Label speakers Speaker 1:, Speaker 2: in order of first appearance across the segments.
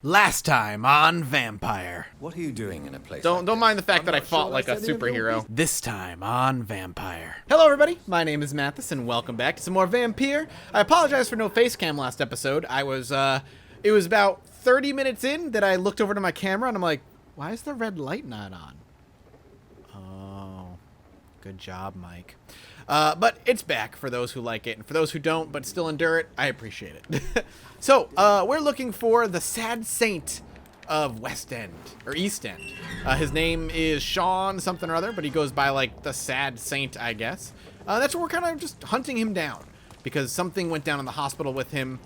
Speaker 1: Last time on Vampyr.
Speaker 2: What are you doing in a place
Speaker 3: Don't
Speaker 2: like
Speaker 3: mind the
Speaker 2: this?
Speaker 3: fact that I fought like a superhero.
Speaker 1: This time on Vampyr.
Speaker 3: Hello everybody, my name is Mathis and welcome back to some more Vampyr. I apologize for no face cam last episode. It was about 30 minutes in that I looked over to my camera and I'm like, why is the red light not on? Oh, good job, Mike. But it's back for those who like it, and for those who don't but still endure it, I appreciate it. So, we're looking for the sad saint of West End, or East End. His name is Sean something or other, but he goes by, like, the sad saint, I guess. That's what we're kind of just hunting him down, because something went down in the hospital with him,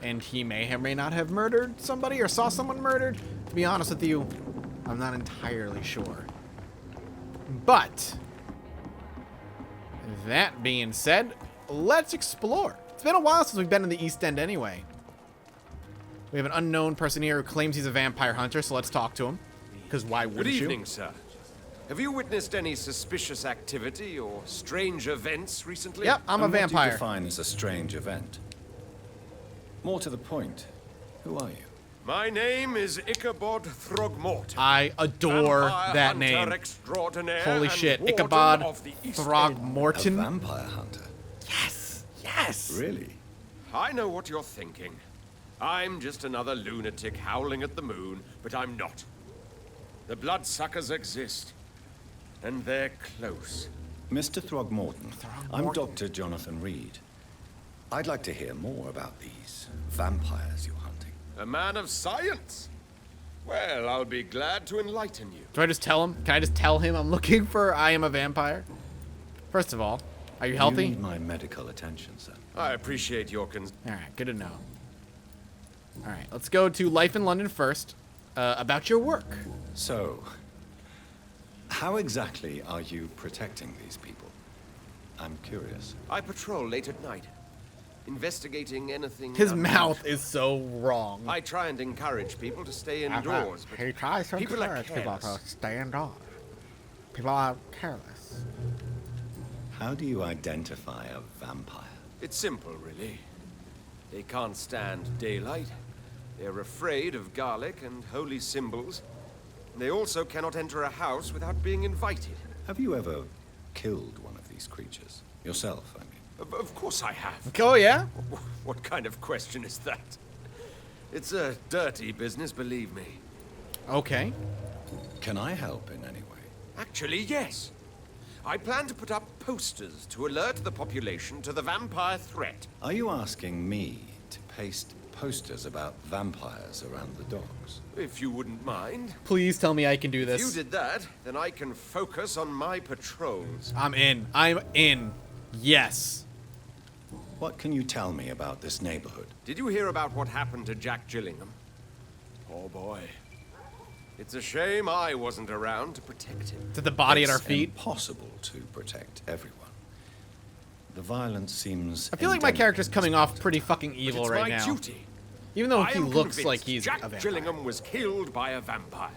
Speaker 3: and he may or may not have murdered somebody, or saw someone murdered. To be honest with you, I'm not entirely sure. But that being said, let's explore. It's been a while since we've been in the East End anyway. We have an unknown person here who claims he's a vampire hunter, so let's talk to him. Because why wouldn't you?
Speaker 4: Good evening, sir. Have you witnessed any suspicious activity or strange events recently?
Speaker 3: Yep, I'm a
Speaker 2: And what do
Speaker 3: vampire.
Speaker 2: you define as a strange event? More to the point, who are you?
Speaker 4: My name is Ichabod Throgmorton.
Speaker 3: I adore
Speaker 4: Vampire
Speaker 3: that
Speaker 4: hunter
Speaker 3: name.
Speaker 4: extraordinaire
Speaker 3: Holy
Speaker 4: and
Speaker 3: shit,
Speaker 4: warden
Speaker 3: Ichabod
Speaker 4: of the East
Speaker 2: A
Speaker 3: Throgmorton.
Speaker 2: vampire hunter?
Speaker 3: Yes, yes.
Speaker 2: Really?
Speaker 4: End. I know what you're thinking. I'm just another lunatic howling at the moon, but I'm not. The bloodsuckers exist, and they're close.
Speaker 2: Mr. Throgmorton, I'm Dr. Jonathan Reed. I'd like to hear more about these vampires you're hunting.
Speaker 4: A man of science. Well, I'll be glad to enlighten you.
Speaker 3: Do I just tell him? Can I just tell him I'm looking for I am a vampire? First of all, are you
Speaker 2: You
Speaker 3: healthy?
Speaker 2: need my medical attention, sir.
Speaker 4: I appreciate your
Speaker 3: Alright, good to know. Alright, let's go to Life in London first. About your work.
Speaker 2: So, how exactly are you protecting these people? I'm curious.
Speaker 4: I patrol late at night, investigating anything.
Speaker 3: His
Speaker 4: unusual.
Speaker 3: mouth is so wrong.
Speaker 4: I try and encourage people to stay indoors, but
Speaker 1: He tries to
Speaker 4: people are
Speaker 1: encourage people to
Speaker 4: careless.
Speaker 1: stay indoors. People are careless.
Speaker 2: How do you identify a vampire?
Speaker 4: It's simple, really. They can't stand daylight. They're afraid of garlic and holy symbols. They also cannot enter a house without being invited.
Speaker 2: Have you ever killed one of these creatures? Yourself, I mean.
Speaker 4: Of course I have.
Speaker 3: Oh, yeah?
Speaker 4: What kind of question is that? It's a dirty business, believe me.
Speaker 3: Okay.
Speaker 2: Can I help in any way?
Speaker 4: Actually, yes. I plan to put up posters to alert the population to the vampire threat.
Speaker 2: Are you asking me to paste posters about vampires around the docks?
Speaker 4: If you wouldn't mind.
Speaker 3: Please tell me I can do
Speaker 4: If you
Speaker 3: this.
Speaker 4: did that, then I can focus on my patrols.
Speaker 3: I'm in. I'm in. Yes.
Speaker 2: What can you tell me about this neighborhood?
Speaker 4: Did you hear about what happened to Jack Gillingham? Poor boy. It's a shame I wasn't around to protect him.
Speaker 3: To the body at our
Speaker 2: It's
Speaker 3: feet.
Speaker 2: impossible to protect everyone. The violence seems
Speaker 3: I feel like my
Speaker 2: endemic
Speaker 3: character's
Speaker 2: in this
Speaker 3: coming off
Speaker 2: part.
Speaker 3: pretty fucking
Speaker 4: But
Speaker 3: evil
Speaker 4: it's
Speaker 3: right
Speaker 4: my
Speaker 3: now.
Speaker 4: duty.
Speaker 3: Even though
Speaker 4: I
Speaker 3: he
Speaker 4: am
Speaker 3: looks
Speaker 4: convinced
Speaker 3: like he's
Speaker 4: Jack
Speaker 3: a vampire.
Speaker 4: Gillingham was killed by a vampire.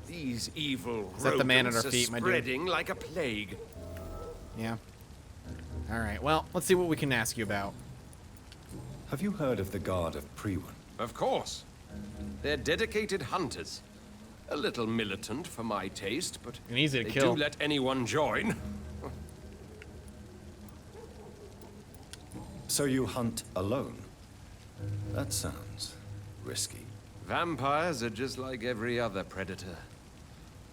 Speaker 4: These evil
Speaker 3: Is that the man at our
Speaker 4: rodents are
Speaker 3: feet, my dude?
Speaker 4: spreading like a plague.
Speaker 3: Yeah. Alright, well, let's see what we can ask you about.
Speaker 2: Have you heard of the Guard of Priwen?
Speaker 4: Of course. They're dedicated hunters. A little militant for my taste, but
Speaker 3: And easy to
Speaker 4: they
Speaker 3: kill.
Speaker 4: do let anyone join.
Speaker 2: So you hunt alone? That sounds risky.
Speaker 4: Vampires are just like every other predator.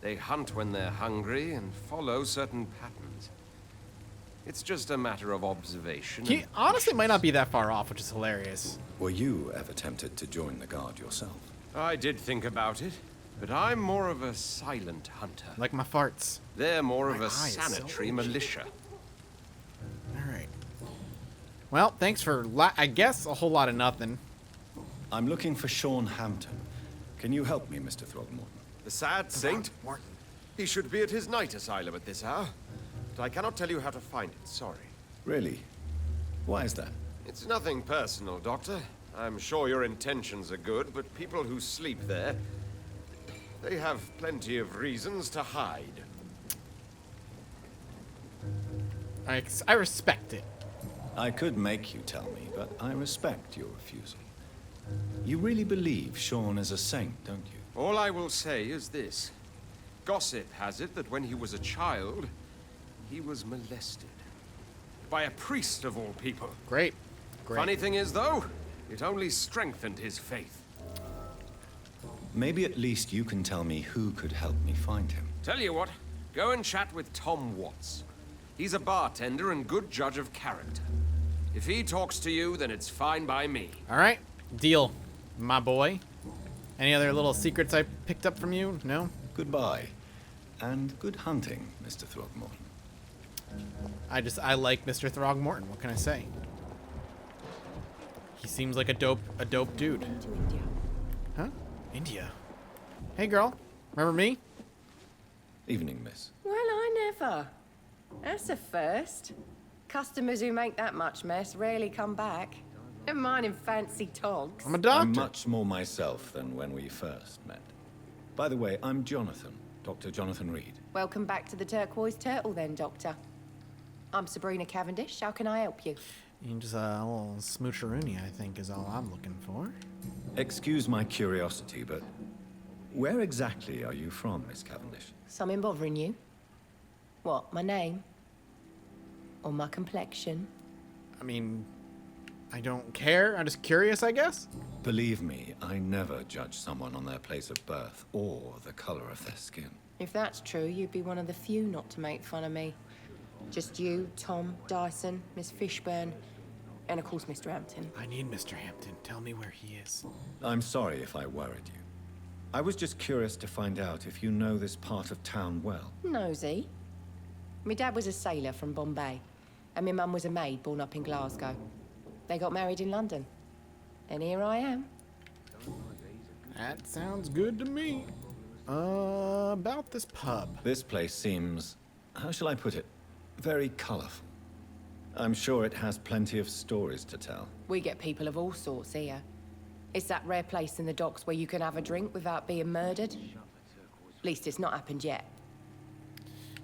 Speaker 4: They hunt when they're hungry and follow certain patterns. It's just a matter of observation.
Speaker 3: He honestly might not be that far off, which is hilarious.
Speaker 2: Were you ever tempted to join the Guard yourself?
Speaker 4: I did think about it, but I'm more of a silent hunter.
Speaker 3: Like my farts.
Speaker 4: They're more of
Speaker 3: My
Speaker 4: a
Speaker 3: eye is so
Speaker 4: sanitary militia.
Speaker 3: Alright. Well, thanks for, I guess, a whole lot of nothing.
Speaker 2: I'm looking for Sean Hampton. Can you help me, Mr. Throgmorton?
Speaker 4: The sad saint? He should be at his night asylum at this hour. But I cannot tell you how to find it, sorry.
Speaker 2: Really? Why is that?
Speaker 4: It's nothing personal, Doctor. I'm sure your intentions are good, but people who sleep there, they have plenty of reasons to hide.
Speaker 3: I respect it.
Speaker 2: I could make you tell me, but I respect your refusal. You really believe Sean is a saint, don't you?
Speaker 4: All I will say is this. Gossip has it that when he was a child, he was molested. By a priest of all people.
Speaker 3: Great. Great.
Speaker 4: Funny thing is, though, it only strengthened his faith.
Speaker 2: Maybe at least you can tell me who could help me find him.
Speaker 4: Tell you what, go and chat with Tom Watts. He's a bartender and good judge of character. If he talks to you, then it's fine by me.
Speaker 3: All right. Deal, my boy. Any other little secrets I picked up from you? No?
Speaker 2: Goodbye. And good hunting, Mr. Throgmorton.
Speaker 3: I like Mr. Throgmorton. What can I say? He seems like a dope dude.
Speaker 5: To India.
Speaker 3: Huh? India. Hey, girl. Remember me?
Speaker 2: Evening, miss.
Speaker 5: Well, I never. That's a first. Customers who make that much mess rarely come back. Never mind in fancy togs.
Speaker 3: I'm a doctor.
Speaker 2: I'm much more myself than when we first met. By the way, I'm Jonathan, Dr. Jonathan Reed.
Speaker 5: Welcome back to the Turquoise Turtle then, Doctor. I'm Sabrina Cavendish. How can I help you?
Speaker 3: You just a little smoocheroonie, I think, is all I'm looking for.
Speaker 2: Excuse my curiosity, but where exactly are you from, Miss Cavendish?
Speaker 5: Something bothering you? What, my name? Or my complexion?
Speaker 3: I mean, I don't care. I'm just curious, I guess.
Speaker 2: Believe me, I never judge someone on their place of birth or the color of their skin.
Speaker 5: If that's true, you'd be one of the few not to make fun of me. Just you, Tom, Dyson, Miss Fishburne, and of course Mr. Hampton.
Speaker 3: I need Mr. Hampton. Tell me where he is.
Speaker 2: I'm sorry if I worried you. I was just curious to find out if you know this part of town well.
Speaker 5: Nosy. My dad was a sailor from Bombay, and my mum was a maid born up in Glasgow. They got married in London. And here I am.
Speaker 3: That sounds good to me. About this pub.
Speaker 2: This place seems, how shall I put it, very colorful. I'm sure it has plenty of stories to tell.
Speaker 5: We get people of all sorts here. It's that rare place in the docks where you can have a drink without being murdered. At least it's not happened yet.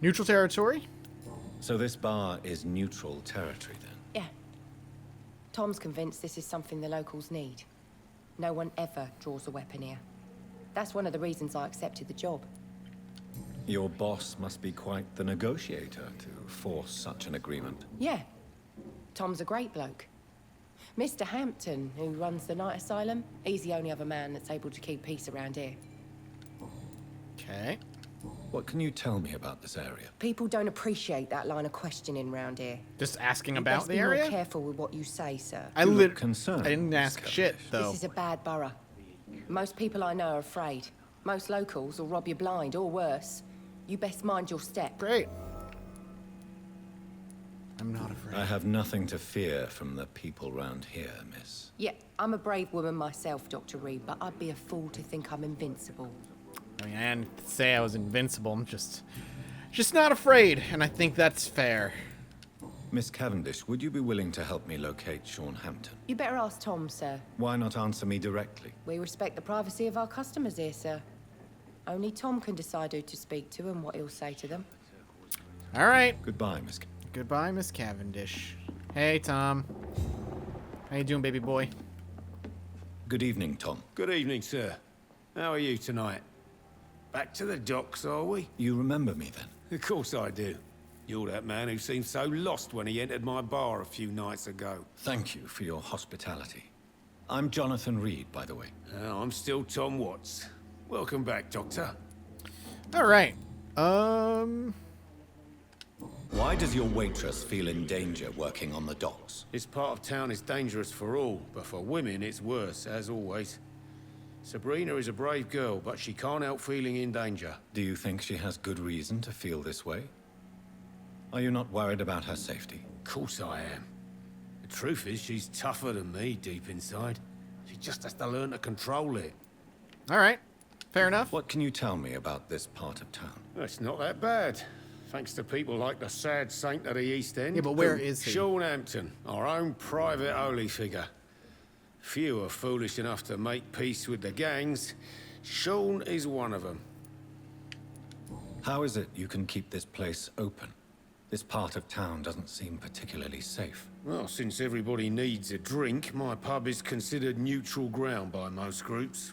Speaker 3: Neutral territory?
Speaker 2: So this bar is neutral territory then?
Speaker 5: Yeah. Tom's convinced this is something the locals need. No one ever draws a weapon here. That's one of the reasons I accepted the job.
Speaker 2: Your boss must be quite the negotiator to force such an agreement.
Speaker 5: Yeah. Tom's a great bloke. Mr. Hampton, who runs the night asylum, he's the only other man that's able to keep peace around here.
Speaker 3: Okay.
Speaker 2: What can you tell me about this area?
Speaker 5: People don't appreciate that line of questioning round here.
Speaker 3: Just asking
Speaker 5: You
Speaker 3: about
Speaker 5: best
Speaker 3: the
Speaker 5: be
Speaker 3: area?
Speaker 5: more careful with what you say, sir.
Speaker 3: I
Speaker 2: You look
Speaker 3: lit-
Speaker 2: concerned,
Speaker 3: I didn't
Speaker 2: Miss
Speaker 3: ask shit,
Speaker 2: Cavendish.
Speaker 3: though.
Speaker 5: This is a bad borough. Most people I know are afraid. Most locals will rob you blind, or worse. You best mind your step.
Speaker 3: Great. I'm not afraid.
Speaker 2: I have nothing to fear from the people round here, miss.
Speaker 5: Yeah, I'm a brave woman myself, Dr. Reed, but I'd be a fool to think I'm invincible.
Speaker 3: I mean, I didn't say I was invincible. I'm just not afraid, and I think that's fair.
Speaker 2: Miss Cavendish, would you be willing to help me locate Sean Hampton?
Speaker 5: You better ask Tom, sir.
Speaker 2: Why not answer me directly?
Speaker 5: We respect the privacy of our customers here, sir. Only Tom can decide who to speak to and what he'll say to them.
Speaker 3: All right.
Speaker 2: Goodbye, Miss.
Speaker 3: Goodbye, Miss Cavendish. Hey, Tom. How you doing, baby boy?
Speaker 2: Good evening, Tom.
Speaker 6: Good evening, sir. How are you tonight? Back to the docks, are we?
Speaker 2: You remember me then?
Speaker 6: Of course I do. You're that man who seemed so lost when he entered my bar a few nights ago.
Speaker 2: Thank you for your hospitality. I'm Jonathan Reed, by the way.
Speaker 6: I'm still Tom Watts. Welcome back, Doctor.
Speaker 3: All right.
Speaker 2: Why does your waitress feel in danger working on the docks?
Speaker 6: This part of town is dangerous for all, but for women it's worse, as always. Sabrina is a brave girl, but she can't help feeling in danger.
Speaker 2: Do you think she has good reason to feel this way? Are you not worried about her safety?
Speaker 6: Of course I am. The truth is, she's tougher than me deep inside. She just has to learn to control it.
Speaker 3: All right. Fair enough.
Speaker 2: What can you tell me about this part of town?
Speaker 6: It's not that bad. Thanks to people like the sad saint of the East End.
Speaker 3: Yeah, but where is he?
Speaker 6: Sean Hampton, our own private holy figure. Few are foolish enough to make peace with the gangs. Sean is one of them.
Speaker 2: How is it you can keep this place open? This part of town doesn't seem particularly safe.
Speaker 6: Well, since everybody needs a drink, my pub is considered neutral ground by most groups.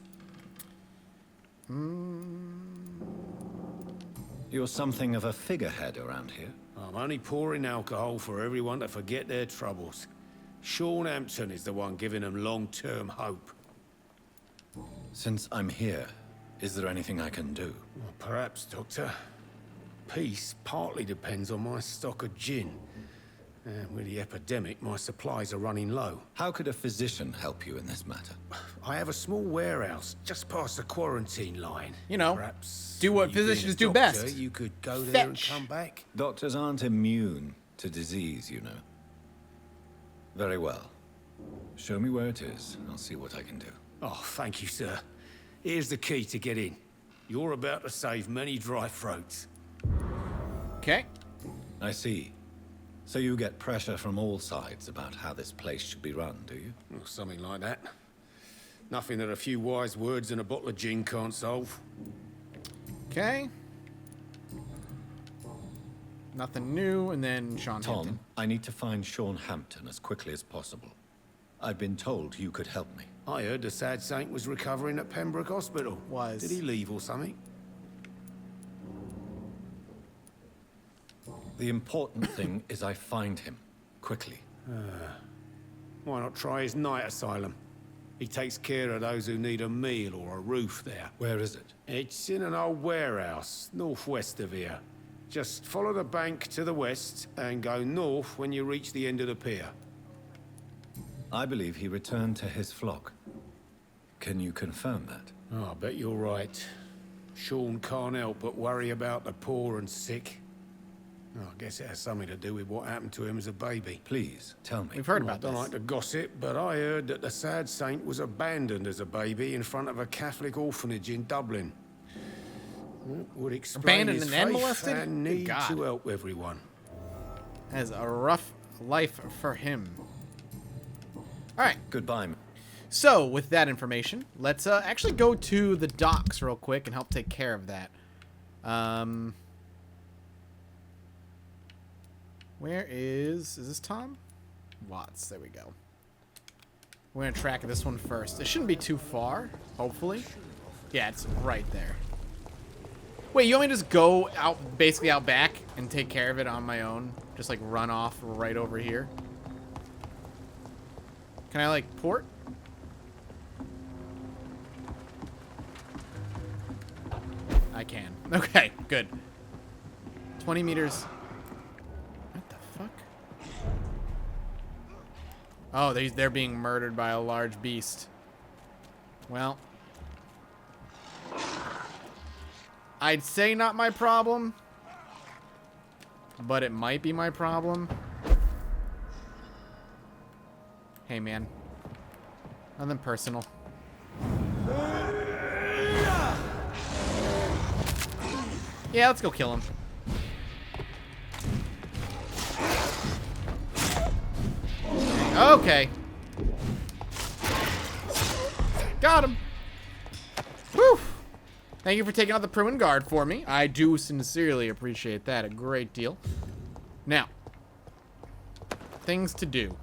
Speaker 2: You're something of a figurehead around here.
Speaker 6: I'm only pouring alcohol for everyone to forget their troubles. Sean Hampton is the one giving them long-term hope.
Speaker 2: Since I'm here, is there anything I can do?
Speaker 6: Well, perhaps, Doctor. Peace partly depends on my stock of gin. And with the epidemic, my supplies are running low.
Speaker 2: How could a physician help you in this matter?
Speaker 6: I have a small warehouse just past the quarantine line.
Speaker 3: You know,
Speaker 6: Perhaps
Speaker 3: do what
Speaker 6: you being a
Speaker 3: physicians do
Speaker 6: doctor,
Speaker 3: best.
Speaker 6: You could go there and
Speaker 3: Fetch.
Speaker 6: come back.
Speaker 2: Doctors aren't immune to disease, you know. Very well. Show me where it is. I'll see what I can do.
Speaker 6: Oh, thank you, sir. Here's the key to get in. You're about to save many dry throats.
Speaker 3: Okay.
Speaker 2: I see. So you get pressure from all sides about how this place should be run, do you?
Speaker 6: Or something like that. Nothing that a few wise words and a bottle of gin can't solve.
Speaker 3: Okay. Nothing new, and then Sean
Speaker 2: Tom,
Speaker 3: Hampton.
Speaker 2: I need to find Sean Hampton as quickly as possible. I've been told you could help me.
Speaker 6: I heard the sad saint was recovering at Pembroke Hospital.
Speaker 3: Was.
Speaker 6: Did he leave or something?
Speaker 2: The important thing is I find him. Quickly.
Speaker 6: Why not try his night asylum? He takes care of those who need a meal or a roof there.
Speaker 2: Where is it?
Speaker 6: It's in an old warehouse, northwest of here. Just follow the bank to the west and go north when you reach the end of the pier.
Speaker 2: I believe he returned to his flock. Can you confirm that?
Speaker 6: Oh, I bet you're right. Sean can't help but worry about the poor and sick. Oh, I guess it has something to do with what happened to him as a baby.
Speaker 2: Please, tell me.
Speaker 3: We've heard
Speaker 6: I
Speaker 3: about
Speaker 6: don't
Speaker 3: this.
Speaker 6: like to gossip, but I heard that the sad saint was abandoned as a baby in front of a Catholic orphanage in Dublin. Would explain
Speaker 3: Abandoned
Speaker 6: his
Speaker 3: and
Speaker 6: faith
Speaker 3: molested?
Speaker 6: and
Speaker 3: Good
Speaker 6: need
Speaker 3: God.
Speaker 6: to help everyone.
Speaker 3: Has a rough life for him. All right.
Speaker 2: Goodbye.
Speaker 3: So, with that information, let's actually go to the docks real quick and help take care of that. Where is this Tom? Watts, there we go. We're gonna track this one first. It shouldn't be too far, hopefully. Yeah, it's right there. Wait, you want me to just go out, basically out back and take care of it on my own? Just like run off right over here? Can I like port? I can. Okay, good. 20 meters. What the fuck? Oh, they're being murdered by a large beast. Well. I'd say not my problem. But it might be my problem. Hey, man. Nothing personal. Yeah, let's go kill him. Okay. Got him. Whew. Thank you for taking out the Pruin Guard for me. I do sincerely appreciate that a great deal. Now, things to do.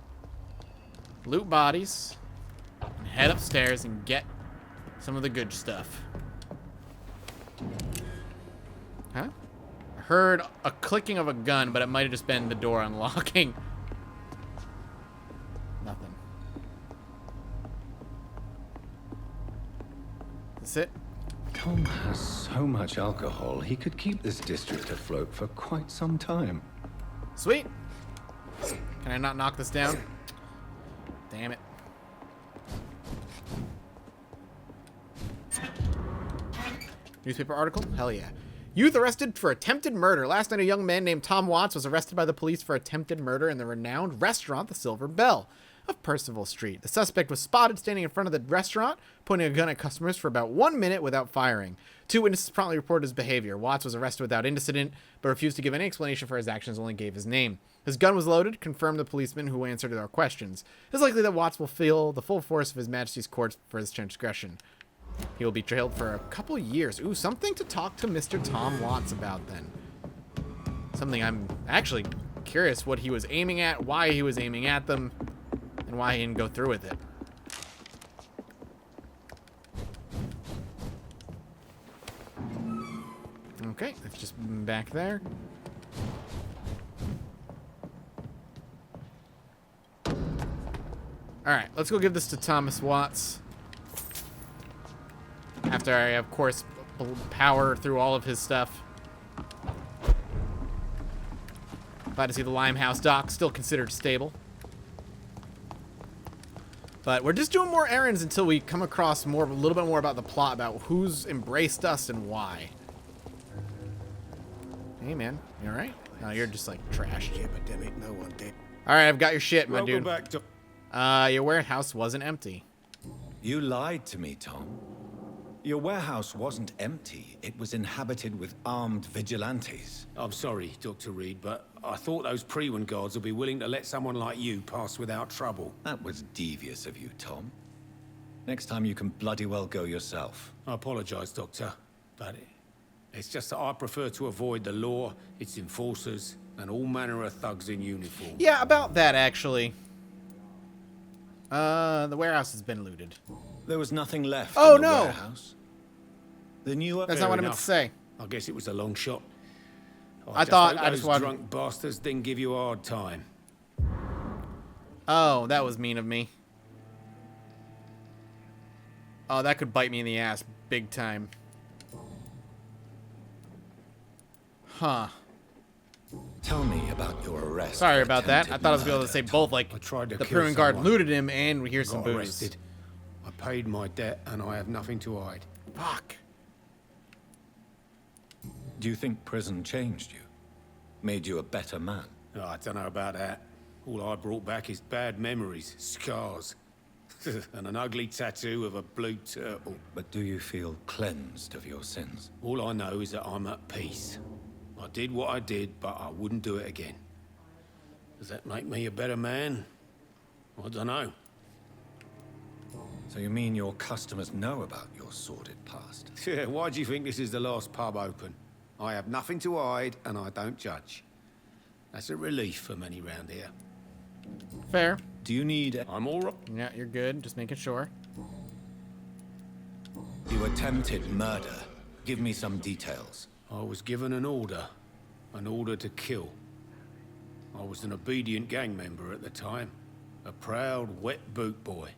Speaker 3: Loot bodies. And head upstairs and get some of the good stuff. Huh? I heard a clicking of a gun, but it might have just been the door unlocking. Nothing. That's it?
Speaker 2: Tom has so much alcohol, he could keep this district afloat for quite some time.
Speaker 3: Sweet. Can I not knock this down? Damn it. Newspaper article? Hell yeah. Youth arrested for attempted murder. Last night, a young man named Tom Watts was arrested by the police for attempted murder in the renowned restaurant, the Silver Bell, of Percival Street. The suspect was spotted standing in front of the restaurant, pointing a gun at customers for about 1 minute without firing. 2 witnesses promptly reported his behavior. Watts was arrested without incident, but refused to give any explanation for his actions, only gave his name. His gun was loaded, confirmed the policeman who answered our questions. It is likely that Watts will feel the full force of His Majesty's court for his transgression. He will be jailed for a couple years. Ooh, something to talk to Mr. Tom Watts about then. Something I'm actually curious what he was aiming at, why he was aiming at them, and why he didn't go through with it. Okay, let's just back there. Alright, let's go give this to Thomas Watts. After I, of course, power through all of his stuff. Glad to see the Limehouse dock still considered stable. But we're just doing more errands until we come across a little bit more about the plot, about who's embraced us and why. Hey, man. You alright? No, you're just, like, trashed.
Speaker 6: The epidemic, no one did.
Speaker 3: Alright, I've got your shit, my dude.
Speaker 6: Back to
Speaker 3: Your warehouse wasn't empty.
Speaker 2: You lied to me, Tom. Your warehouse wasn't empty. It was inhabited with armed vigilantes.
Speaker 6: I'm sorry, Dr. Reed, but I thought those Prewen guards would be willing to let someone like you pass without trouble.
Speaker 2: That was devious of you, Tom. Next time you can bloody well go yourself.
Speaker 6: I apologize, Doctor, but it's just that I prefer to avoid the law, its enforcers, and all manner of thugs in uniform.
Speaker 3: Yeah, about that, actually. The warehouse has been looted.
Speaker 2: There was nothing left
Speaker 3: Oh,
Speaker 2: in the
Speaker 3: no.
Speaker 2: warehouse. The new...
Speaker 3: That's not what I meant to say.
Speaker 6: I guess it was a long shot.
Speaker 3: I thought I
Speaker 6: those
Speaker 3: just wanted...
Speaker 6: drunk bastards didn't give you a hard time.
Speaker 3: Oh, that was mean of me. Oh, that could bite me in the ass big time. Huh.
Speaker 2: Tell me about your arrest.
Speaker 3: Sorry
Speaker 2: for
Speaker 3: about that. I
Speaker 2: attempted
Speaker 3: thought I was going to
Speaker 2: murder,
Speaker 3: say
Speaker 2: Tom.
Speaker 3: both, like,
Speaker 6: I tried to
Speaker 3: the
Speaker 6: kill
Speaker 3: Prewen guard
Speaker 6: someone.
Speaker 3: looted him and we hear some
Speaker 6: Got
Speaker 3: booze.
Speaker 6: arrested. I paid my debt and I have nothing to hide.
Speaker 3: Fuck.
Speaker 2: Do you think prison changed you? Made you a better man?
Speaker 6: Oh, I don't know about that. All I brought back is bad memories, scars, and an ugly tattoo of a blue turtle.
Speaker 2: But do you feel cleansed of your sins?
Speaker 6: All I know is that I'm at peace. I did what I did, but I wouldn't do it again. Does that make me a better man? I don't know.
Speaker 2: So you mean your customers know about your sordid past?
Speaker 6: Yeah, why do you think this is the last pub open? I have nothing to hide, and I don't judge. That's a relief for many round here.
Speaker 3: Fair.
Speaker 2: Do you need...
Speaker 6: I'm all right.
Speaker 3: Yeah, you're good. Just making sure.
Speaker 2: You attempted murder. Give me some details.
Speaker 6: I was given an order to kill. I was an obedient gang member at the time, a proud wet boot boy.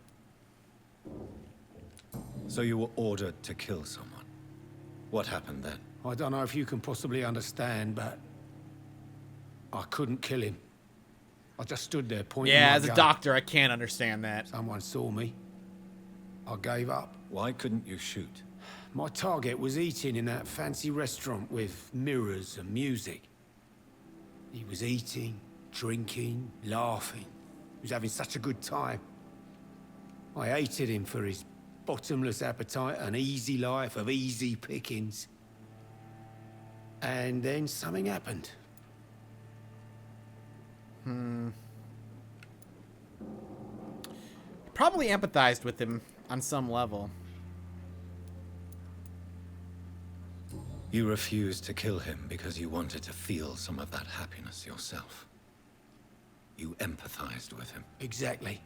Speaker 2: So you were ordered to kill someone. What happened then?
Speaker 6: I don't know if you can possibly understand, but I couldn't kill him. I just stood there pointing
Speaker 3: Yeah,
Speaker 6: my
Speaker 3: as a
Speaker 6: gun.
Speaker 3: doctor, I can't understand that.
Speaker 6: Someone saw me. I gave up.
Speaker 2: Why couldn't you shoot?
Speaker 6: My target was eating in that fancy restaurant with mirrors and music. He was eating, drinking, laughing. He was having such a good time. I hated him for his bottomless appetite and easy life of easy pickings. And then something happened.
Speaker 3: Probably empathized with him on some level.
Speaker 2: You refused to kill him because you wanted to feel some of that happiness yourself. You empathized with him.
Speaker 6: Exactly.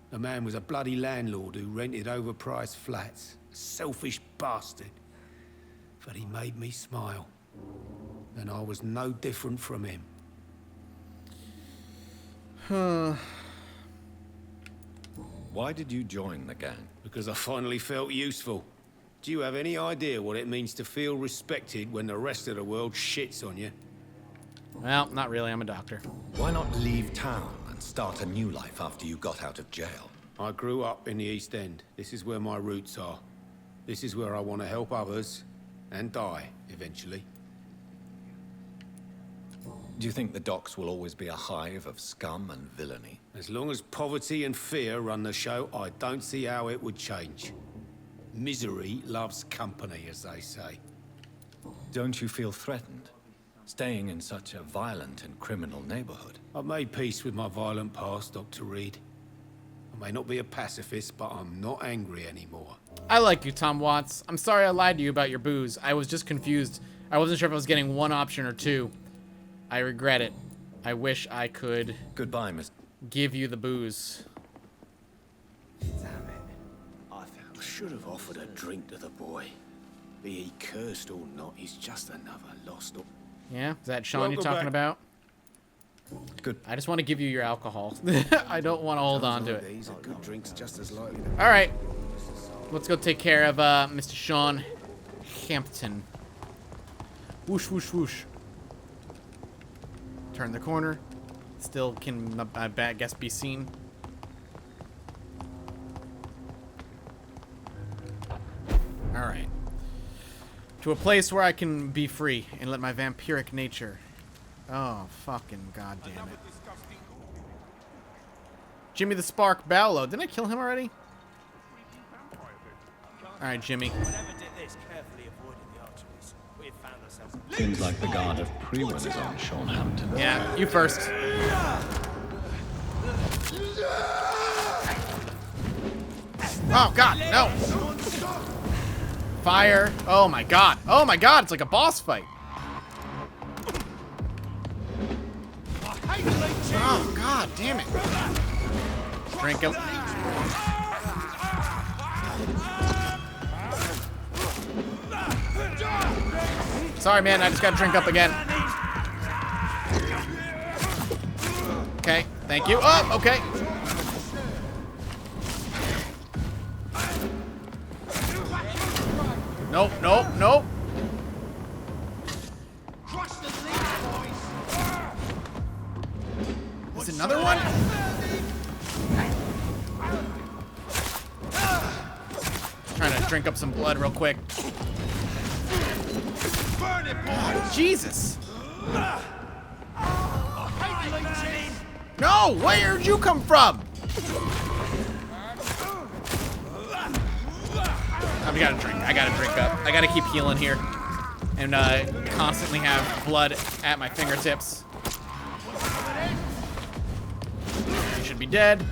Speaker 6: The man was a bloody landlord who rented overpriced flats. A selfish bastard. But he made me smile. And I was no different from him.
Speaker 2: Why did you join the gang?
Speaker 6: Because I finally felt useful. Do you have any idea what it means to feel respected when the rest of the world shits on you?
Speaker 3: Well, not really. I'm a doctor.
Speaker 2: Why not leave town and start a new life after you got out of jail?
Speaker 6: I grew up in the East End. This is where my roots are. This is where I want to help others and die, eventually.
Speaker 2: Do you think the docks will always be a hive of scum and villainy?
Speaker 6: As long as poverty and fear run the show, I don't see how it would change. Misery loves company, as they say.
Speaker 2: Don't you feel threatened? Staying in such a violent and criminal neighborhood?
Speaker 6: I've made peace with my violent past, Dr. Reed. I may not be a pacifist, but I'm not angry anymore.
Speaker 3: I like you, Tom Watts. I'm sorry I lied to you about your booze. I was just confused. I wasn't sure if I was getting one option or two. I regret it. I wish I could
Speaker 2: Goodbye, Miss.
Speaker 3: give you the booze.
Speaker 6: Damn it. I should have offered a drink to the boy. Be he cursed or not, he's just another lost...
Speaker 3: Yeah? Is that Sean you're
Speaker 6: Welcome
Speaker 3: talking
Speaker 6: back.
Speaker 3: about?
Speaker 2: Good.
Speaker 3: I just want to give you your alcohol. I don't want to hold on to it.
Speaker 6: These are good drinks just as likely
Speaker 3: All right. Let's go take care of Mr. Sean Hampton. Whoosh, whoosh, whoosh. Turn the corner. Still can, I guess, be seen. All right. To a place where I can be free and let my vampiric nature... Oh, fucking goddamn it. Jimmy the Spark Ballo. Didn't I kill him already? Alright, Jimmy.
Speaker 2: Seems like the guard of Prewen is on Sean Hampton.
Speaker 3: Yeah, you first. Oh, God, no. Fire. Oh, my God. Oh, my God. It's like a boss fight. Oh, God damn it. Drink him. Sorry, man. I just got to drink up again. Okay. Thank you. Oh, okay. Nope, nope, nope. Is another one? Trying to drink up some blood real quick. Oh, Jesus. No, where'd you come from? I gotta drink. I gotta drink up. I gotta keep healing here. And constantly have blood at my fingertips. You should be dead.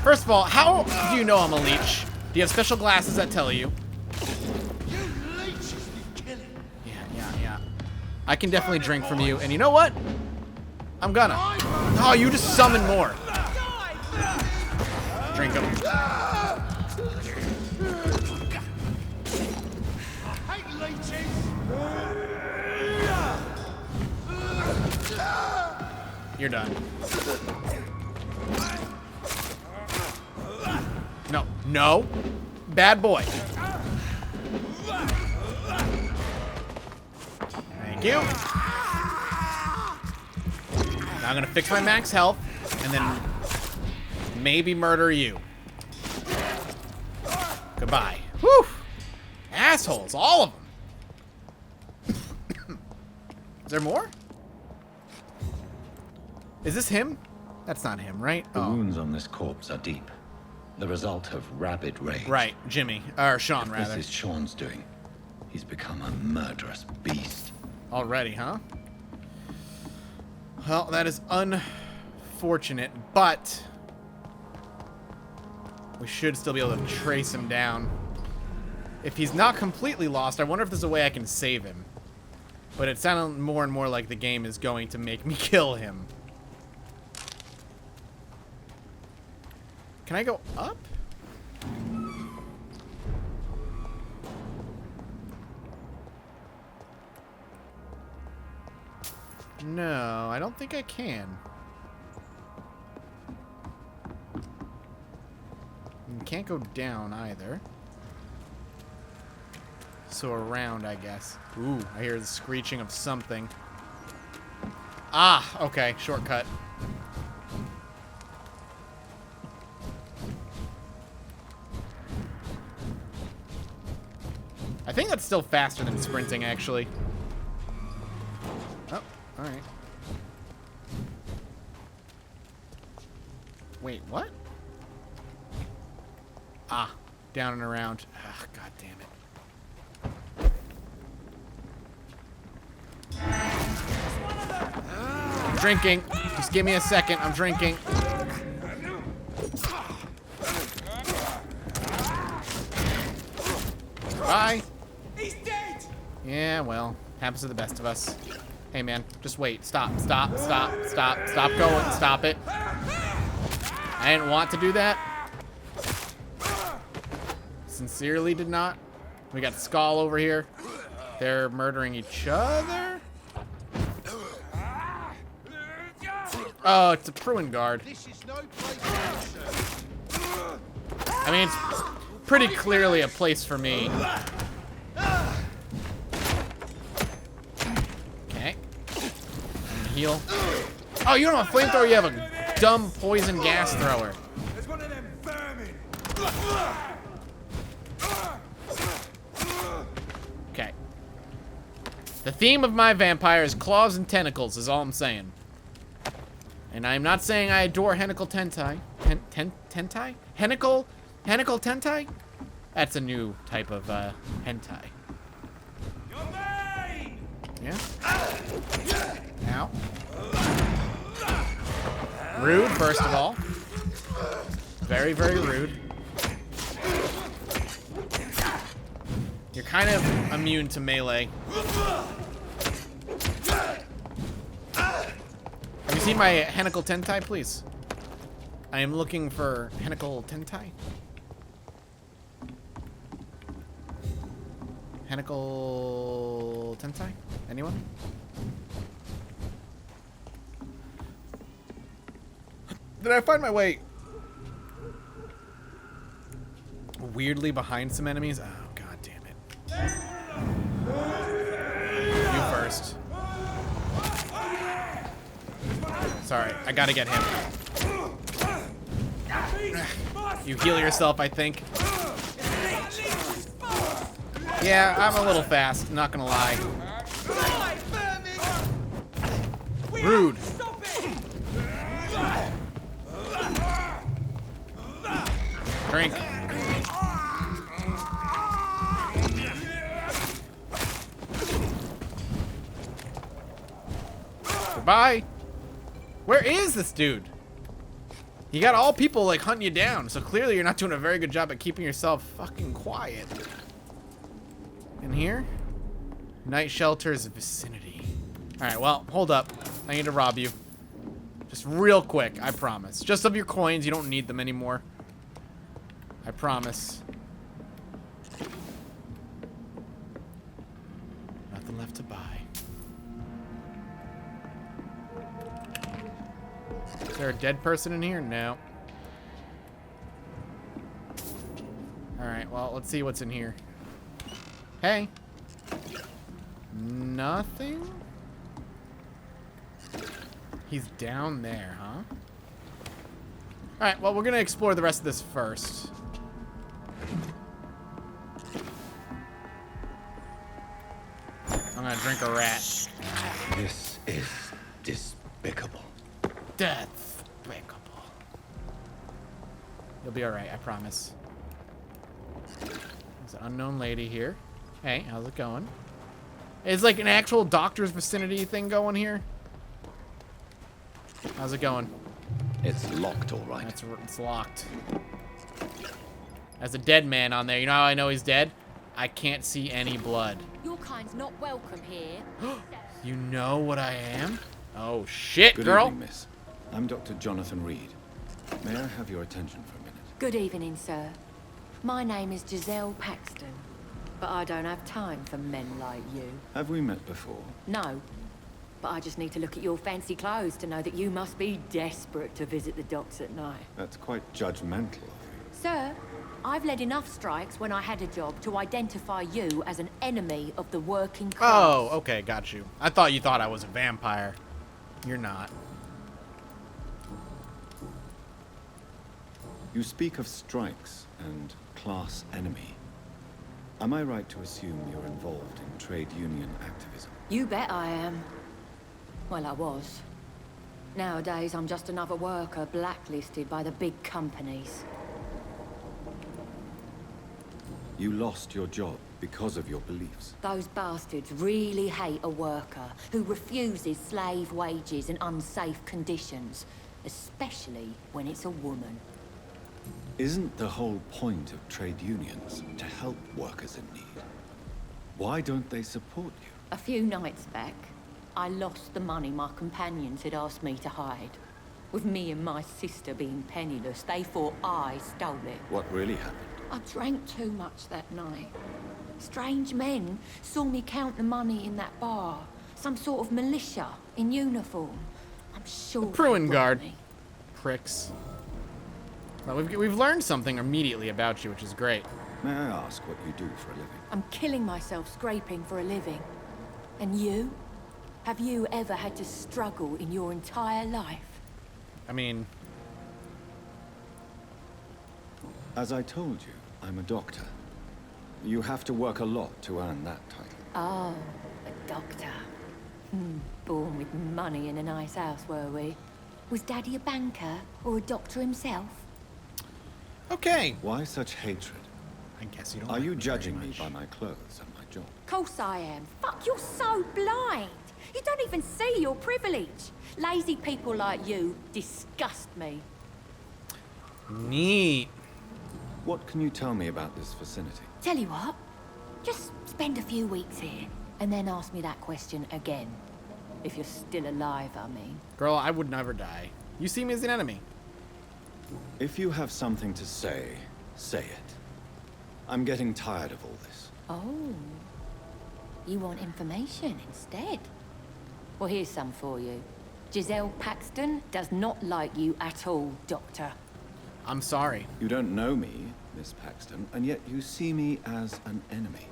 Speaker 3: First of all, how do you know I'm a leech? Do you have special glasses that tell you? Yeah. I can definitely drink from you. And you know what? I'm gonna. Oh, you just summon more. Drink them. You're done. No. No. Bad boy. Thank you. Now I'm gonna fix my max health and then maybe murder you. Goodbye. Whew. Assholes, all of them. Is there more? Is this him? That's not him, right?
Speaker 2: The wounds on this corpse are deep. The result of rabid rage.
Speaker 3: Right, Jimmy. Or Sean,
Speaker 2: If
Speaker 3: rather.
Speaker 2: this is Sean's doing. He's become a murderous beast.
Speaker 3: Already, huh? Well, that is unfortunate, but we should still be able to trace him down. If he's not completely lost, I wonder if there's a way I can save him. But it sounded more and more like the game is going to make me kill him. Can I go up? No, I don't think I can. You can't go down either. So around, I guess. Ooh, I hear the screeching of something. Ah, okay, shortcut. I think that's still faster than sprinting, actually. Oh, alright. Wait, what? Ah, down and around. Ah, god damn it. I'm drinking. Just give me a second. I'm drinking. Bye. Yeah, well, happens to the best of us. Hey, man, just wait. Stop, stop, stop, stop, stop going. Stop it. I didn't want to do that. Sincerely did not. We got Skull over here. They're murdering each other. Oh, it's a Pruin guard. I mean, it's pretty clearly a place for me. Okay. I'm gonna heal. Oh, you don't have a flamethrower, you have a dumb poison gas thrower.
Speaker 6: There's one of them vermin.
Speaker 3: Okay. The theme of my vampire is claws and tentacles, is all I'm saying. And I'm not saying I adore Henical Tentai. Tentai? Henical Tentai? That's a new type of hentai. Yeah? Ow. Rude, first of all. Very, very rude. You're kind of immune to melee. Have you seen my Henical Tentai, please? I am looking for Henical Tentai. Henical Tentai? Anyone? Did I find my way weirdly behind some enemies? Oh, god damn it. You first. Sorry, I gotta get him. You heal yourself, I think. Yeah, I'm a little fast, not gonna lie. Rude. Drink. Goodbye. Where is this dude? You got all people like hunting you down, so clearly you're not doing a very good job at keeping yourself fucking quiet. In here? Night shelters vicinity. Alright, well, hold up. I need to rob you. Just real quick, I promise. Just of your coins, you don't need them anymore. I promise. Nothing left to buy. Is there a dead person in here? No. Alright, well, let's see what's in here. Hey. Nothing? He's down there, huh? Alright, well, we're gonna explore the rest of this first. I'm gonna drink a rat.
Speaker 2: This is despicable.
Speaker 3: Despicable. You'll be alright, I promise. There's an unknown lady here. Hey, how's it going? Is like an actual doctor's vicinity thing going here? How's it going?
Speaker 2: It's locked, all right.
Speaker 3: It's locked. There's a dead man on there. You know how I know he's dead? I can't see any blood.
Speaker 7: Your kind's not welcome here.
Speaker 3: You know what I am? Oh, shit,
Speaker 2: Good
Speaker 3: girl.
Speaker 2: evening, miss. I'm Dr. Jonathan Reed. May I have your attention for a minute?
Speaker 7: Good evening, sir. My name is Giselle Paxton, but I don't have time for men like you.
Speaker 2: Have we met before?
Speaker 7: No, but I just need to look at your fancy clothes to know that you must be desperate to visit the docks at night.
Speaker 2: That's quite judgmental of you.
Speaker 7: Sir, I've led enough strikes when I had a job to identify you as an enemy of the working class.
Speaker 3: Oh, okay, got you. I thought you thought I was a vampire. You're not.
Speaker 2: You speak of strikes and class enemy. Am I right to assume you're involved in trade union activism?
Speaker 7: You bet I am. Well, I was. Nowadays, I'm just another worker blacklisted by the big companies.
Speaker 2: You lost your job because of your beliefs.
Speaker 7: Those bastards really hate a worker who refuses slave wages and unsafe conditions, especially when it's a woman.
Speaker 2: Isn't the whole point of trade unions to help workers in need? Why don't they support you?
Speaker 7: A few nights back, I lost the money my companions had asked me to hide. With me and my sister being penniless, they thought I stole it.
Speaker 2: What really happened?
Speaker 7: I drank too much that night. Strange men saw me count the money in that bar. Some sort of militia in uniform. I'm sure they
Speaker 3: Pruin
Speaker 7: got
Speaker 3: Guard.
Speaker 7: me.
Speaker 3: Pricks. Well, we've learned something immediately about you, which is great.
Speaker 2: May I ask what you do for a living?
Speaker 7: I'm killing myself scraping for a living. And you? Have you ever had to struggle in your entire life?
Speaker 3: I mean,
Speaker 2: As I told you, I'm a doctor. You have to work a lot to earn that title.
Speaker 7: Oh, a doctor. Born with money in a nice house, were we? Was Daddy a banker or a doctor himself?
Speaker 3: okay.
Speaker 2: Why such hatred?
Speaker 3: I guess you don't.
Speaker 2: Are
Speaker 3: like
Speaker 2: you
Speaker 3: me very
Speaker 2: judging me
Speaker 3: much.
Speaker 2: by my clothes and my job?
Speaker 7: Course I am. Fuck, you're so blind. You don't even see your privilege. Lazy people like you disgust me.
Speaker 3: Neat.
Speaker 2: What can you tell me about this vicinity?
Speaker 7: Tell you what, just spend a few weeks here, and then ask me that question again. If you're still alive, I mean.
Speaker 3: Girl, I would never die. You see me as an enemy.
Speaker 2: If you have something to say, say it. I'm getting tired of all this.
Speaker 7: Oh. You want information instead? Well, here's some for you. Giselle Paxton does not like you at all, Doctor.
Speaker 3: I'm sorry.
Speaker 2: You don't know me, Miss Paxton, and yet you see me as an enemy.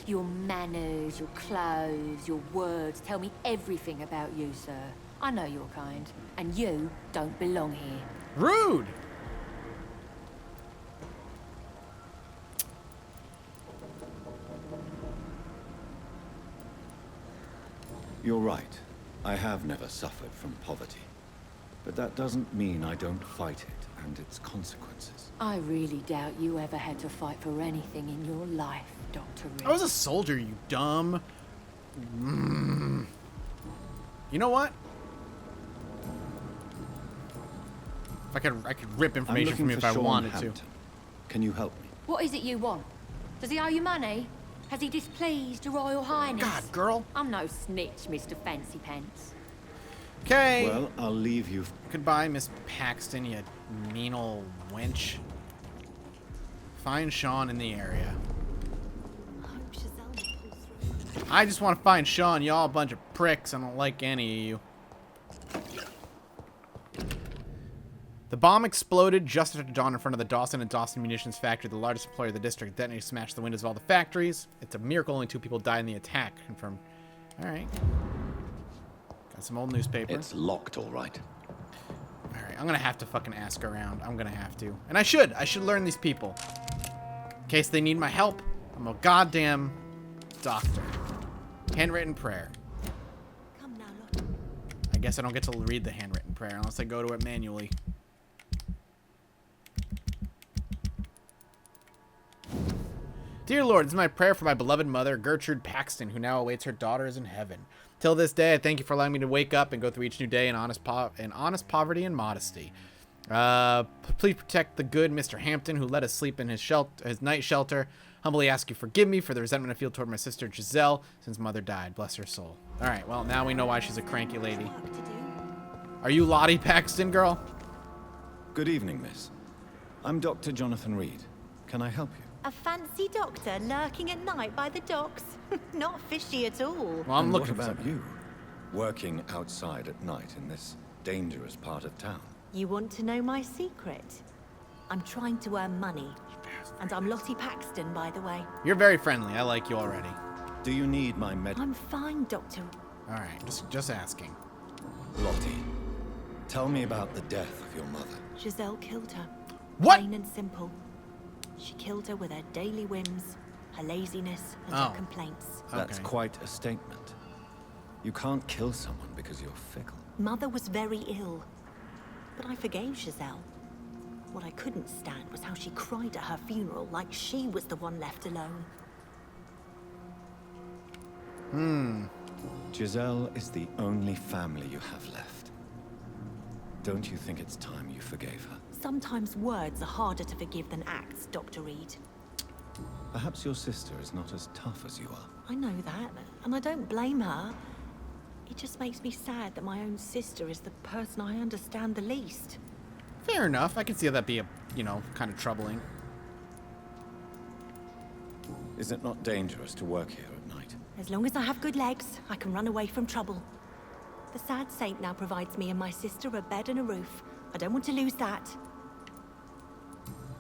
Speaker 7: Your manners, your clothes, your words tell me everything about you, sir. I know your kind, and you don't belong here.
Speaker 3: Rude.
Speaker 2: You're right. I have never suffered from poverty. But that doesn't mean I don't fight it and its consequences.
Speaker 7: I really doubt you ever had to fight for anything in your life, Dr. Reed.
Speaker 3: I was a soldier, you dumb. You know what? I could rip
Speaker 2: I'm
Speaker 3: information
Speaker 2: looking
Speaker 3: from you
Speaker 2: for
Speaker 3: if I
Speaker 2: Sean
Speaker 3: wanted
Speaker 2: Hampton.
Speaker 3: to.
Speaker 2: Can you help me?
Speaker 7: What is it you want? Does he owe you money? Has he displeased your Royal Highness?
Speaker 3: God, girl.
Speaker 7: I'm no snitch, Mr. Fancy Pants.
Speaker 3: Okay.
Speaker 2: Well, I'll leave you.
Speaker 3: Goodbye, Miss Paxton, you mean ol' wench. Find Sean in the area. I just want to find Sean. Y'all a bunch of pricks. I don't like any of you. The bomb exploded just after dawn in front of the Dawson & Dawson Munitions factory, the largest employer of the district. Detonator smashed the windows of all the factories. It's a miracle only 2 people died in the attack. Confirmed. All right. Got some old newspaper.
Speaker 2: It's locked, all right.
Speaker 3: All right, I'm gonna have to fucking ask around. I'm gonna have to, and I should learn these people in case they need my help. I'm a goddamn doctor. Handwritten prayer.
Speaker 8: Come now, Lottie.
Speaker 3: I guess I don't get to read the handwritten prayer unless I go to it manually. Dear Lord, this is my prayer for my beloved mother, Gertrude Paxton, who now awaits her daughters in heaven. Till this day, I thank you for allowing me to wake up and go through each new day in honest poverty and modesty. Please protect the good Mr. Hampton, who let us sleep in his night shelter. Humbly ask you forgive me for the resentment I feel toward my sister Giselle since mother died. Bless her soul. All right, well, now we know why she's a cranky lady.
Speaker 8: Work to do.
Speaker 3: Are you Lottie Paxton, girl?
Speaker 2: Good evening, miss. I'm Dr. Jonathan Reed. Can I help you?
Speaker 8: A fancy doctor lurking at night by the docks? Not fishy at all.
Speaker 3: Well, I'm
Speaker 2: And
Speaker 3: looking
Speaker 2: what
Speaker 3: for
Speaker 2: about
Speaker 3: something.
Speaker 2: you? Working outside at night in this dangerous part of town.
Speaker 8: You want to know my secret? I'm trying to earn money. And I'm Lottie Paxton, by the way.
Speaker 3: You're very friendly. I like you already.
Speaker 2: Do you need my
Speaker 8: I'm fine, Doctor.
Speaker 3: All right, just asking.
Speaker 2: Lottie, tell me about the death of your mother.
Speaker 8: Giselle killed her.
Speaker 3: What?
Speaker 8: Plain and simple. She killed her with her daily whims, her laziness, and
Speaker 3: Oh.
Speaker 8: her complaints.
Speaker 2: That's
Speaker 3: Okay.
Speaker 2: quite a statement. You can't kill someone because you're fickle.
Speaker 8: Mother was very ill, but I forgave Giselle. What I couldn't stand was how she cried at her funeral like she was the one left alone.
Speaker 2: Giselle is the only family you have left. Don't you think it's time you forgave her?
Speaker 8: Sometimes words are harder to forgive than acts, Dr. Reed.
Speaker 2: Perhaps your sister is not as tough as you are.
Speaker 8: I know that, and I don't blame her. It just makes me sad that my own sister is the person I understand the least.
Speaker 3: Fair enough. I can see how that'd be a, kind of troubling.
Speaker 2: Is it not dangerous to work here at night?
Speaker 8: As long as I have good legs, I can run away from trouble. The sad saint now provides me and my sister a bed and a roof. I don't want to lose that.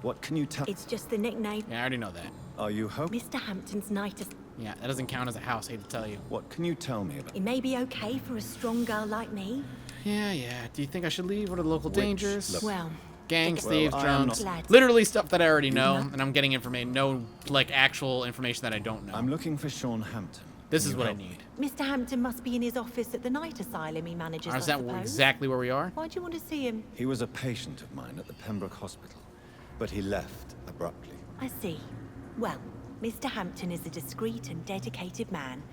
Speaker 2: What can you tell?
Speaker 8: It's just the nickname.
Speaker 3: Yeah, I already know that.
Speaker 2: Are you
Speaker 8: Mr. Hampton's night is...
Speaker 3: Yeah, that doesn't count as a house, hate to tell you.
Speaker 2: What can you tell me about?
Speaker 8: It may be okay for a strong girl like me.
Speaker 3: Yeah. Do you think I should leave? What are the local dangers?
Speaker 8: Well,
Speaker 3: Gangs,
Speaker 8: Well,
Speaker 3: thieves,
Speaker 2: I am
Speaker 3: drunks.
Speaker 8: not-
Speaker 3: Literally stuff that I already know, and I'm getting information, actual information that I don't know.
Speaker 2: I'm looking for Sean Hampton.
Speaker 3: This
Speaker 2: Can
Speaker 3: is
Speaker 2: you
Speaker 3: what I
Speaker 2: help
Speaker 3: need.
Speaker 2: me?
Speaker 8: Mr. Hampton must be in his office at the night asylum he manages,
Speaker 3: Is
Speaker 8: I
Speaker 3: that
Speaker 8: suppose.
Speaker 3: exactly where we are?
Speaker 8: Why do you want to see him?
Speaker 2: He was a patient of mine at the Pembroke Hospital, but he left abruptly.
Speaker 8: I see. Well, Mr. Hampton is a discreet and dedicated man.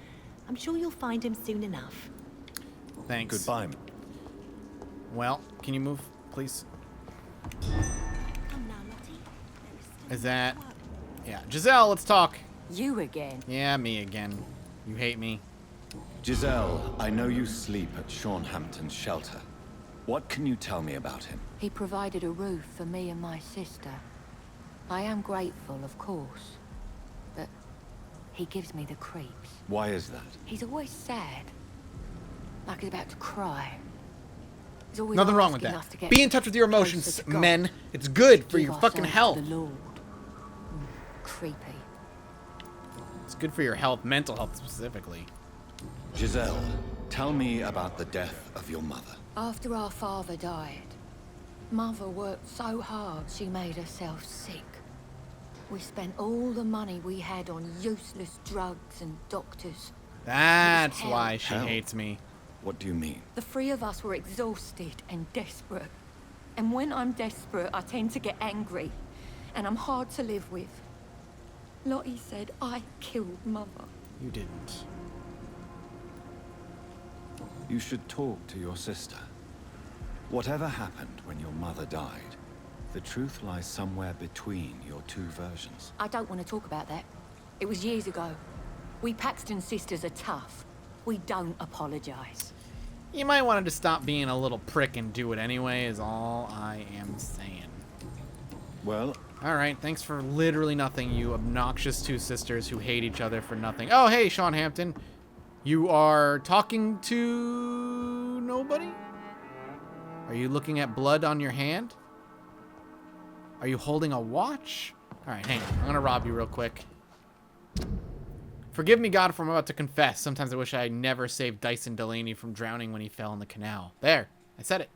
Speaker 8: I'm sure you'll find him soon enough.
Speaker 3: Thanks.
Speaker 2: Goodbye.
Speaker 3: Well, can you move, please?
Speaker 8: Come now, Lottie. There is still
Speaker 3: Is that...
Speaker 8: work.
Speaker 3: Yeah. Giselle, let's talk.
Speaker 7: You again.
Speaker 3: Yeah, me again. You hate me.
Speaker 2: Giselle, I know you sleep at Sean Hampton's shelter. What can you tell me about him?
Speaker 7: He provided a roof for me and my sister. I am grateful, of course, but he gives me the creeps.
Speaker 2: Why is that?
Speaker 7: He's always sad, like he's about to cry. He's always
Speaker 3: Nothing wrong with
Speaker 7: asking
Speaker 3: that.
Speaker 7: us to get
Speaker 3: Be in touch with your
Speaker 7: closer
Speaker 3: emotions,
Speaker 7: to God,
Speaker 3: men. It's good for
Speaker 7: give
Speaker 3: your fucking
Speaker 7: ourselves
Speaker 3: health.
Speaker 7: to the Lord. Creepy.
Speaker 3: It's good for your health, mental health specifically.
Speaker 2: Giselle, tell me about the death of your mother.
Speaker 7: After our father died, Mother worked so hard she made herself sick. We spent all the money we had on useless drugs and doctors.
Speaker 3: That's
Speaker 7: hell.
Speaker 3: why she
Speaker 2: Hell.
Speaker 3: hates me.
Speaker 2: What do you mean?
Speaker 7: The three of us were exhausted and desperate. And when I'm desperate, I tend to get angry. And I'm hard to live with. Lottie said I killed Mother.
Speaker 3: You didn't.
Speaker 2: You should talk to your sister. Whatever happened when your mother died, the truth lies somewhere between your two versions.
Speaker 7: I don't want to talk about that. It was years ago. We Paxton sisters are tough. We don't apologize.
Speaker 3: You might want to stop being a little prick and do it anyway, is all I am saying.
Speaker 2: Well,
Speaker 3: Alright, thanks for literally nothing, you obnoxious two sisters who hate each other for nothing. Oh, hey, Sean Hampton. You are talking to nobody? Are you looking at blood on your hand? Are you holding a watch? Alright, hang on. I'm gonna rob you real quick. Forgive me, God, if I'm about to confess. Sometimes I wish I never saved Dyson Delaney from drowning when he fell in the canal. There, I said it.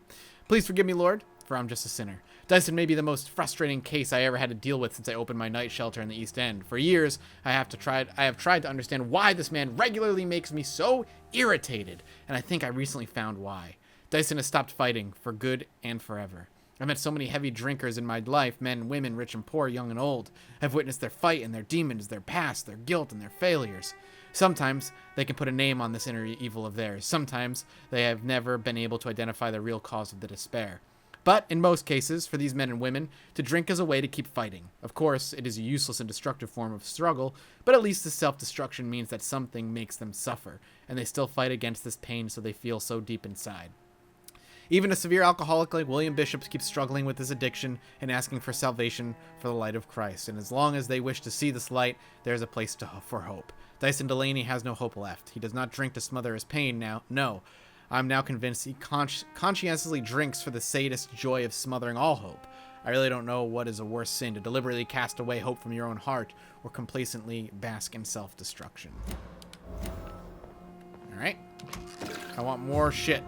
Speaker 3: Please forgive me, Lord, for I'm just a sinner. Dyson may be the most frustrating case I ever had to deal with since I opened my night shelter in the East End. For years, I have tried to understand why this man regularly makes me so irritated, and I think I recently found why. Dyson has stopped fighting, for good and forever. I've met so many heavy drinkers in my life, men, women, rich and poor, young and old. I've witnessed their fight and their demons, their past, their guilt, and their failures. Sometimes they can put a name on this inner evil of theirs. Sometimes they have never been able to identify the real cause of the despair. But in most cases, for these men and women, to drink is a way to keep fighting. Of course, it is a useless and destructive form of struggle, but at least the self-destruction means that something makes them suffer, and they still fight against this pain so they feel so deep inside. Even a severe alcoholic like William Bishop keeps struggling with his addiction and asking for salvation for the light of Christ. And as long as they wish to see this light, there is a place for hope. Dyson Delaney has no hope left. He does not drink to smother his pain now. No, I'm now convinced he conscientiously drinks for the sadist joy of smothering all hope. I really don't know what is a worse sin, to deliberately cast away hope from your own heart or complacently bask in self-destruction. Alright. I want more shit.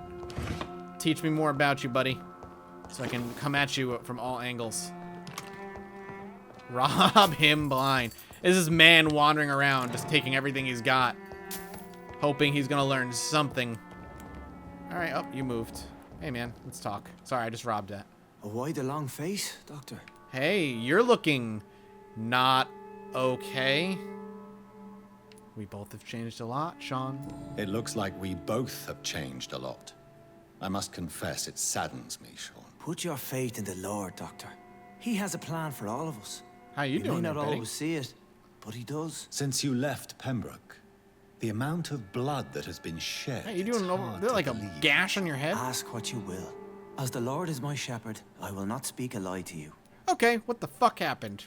Speaker 3: Teach me more about you, buddy, so I can come at you from all angles. Rob him blind. This is man wandering around, just taking everything he's got, hoping he's gonna learn something. All right, oh, you moved. Hey, man, let's talk. Sorry, I just robbed that.
Speaker 9: Why the long face, Doctor?
Speaker 3: Hey, you're looking not okay. We both have changed a lot, Sean.
Speaker 2: it looks like we both have changed a lot. I must confess, it saddens me, Sean.
Speaker 9: Put your faith in the Lord, Doctor. He has a plan for all of us.
Speaker 3: How you
Speaker 9: We
Speaker 3: doing
Speaker 9: may
Speaker 3: there,
Speaker 9: not
Speaker 3: Betty?
Speaker 9: always see it, but he does.
Speaker 2: Since you left Pembroke, the amount of blood that has been shed.
Speaker 3: Hey, you
Speaker 2: it's
Speaker 3: doing
Speaker 2: hard
Speaker 3: they're
Speaker 2: to
Speaker 3: like a
Speaker 2: believe.
Speaker 3: gash on your head?
Speaker 9: Ask what you will. As the Lord is my shepherd, I will not speak a lie to you.
Speaker 3: Okay, what the fuck happened?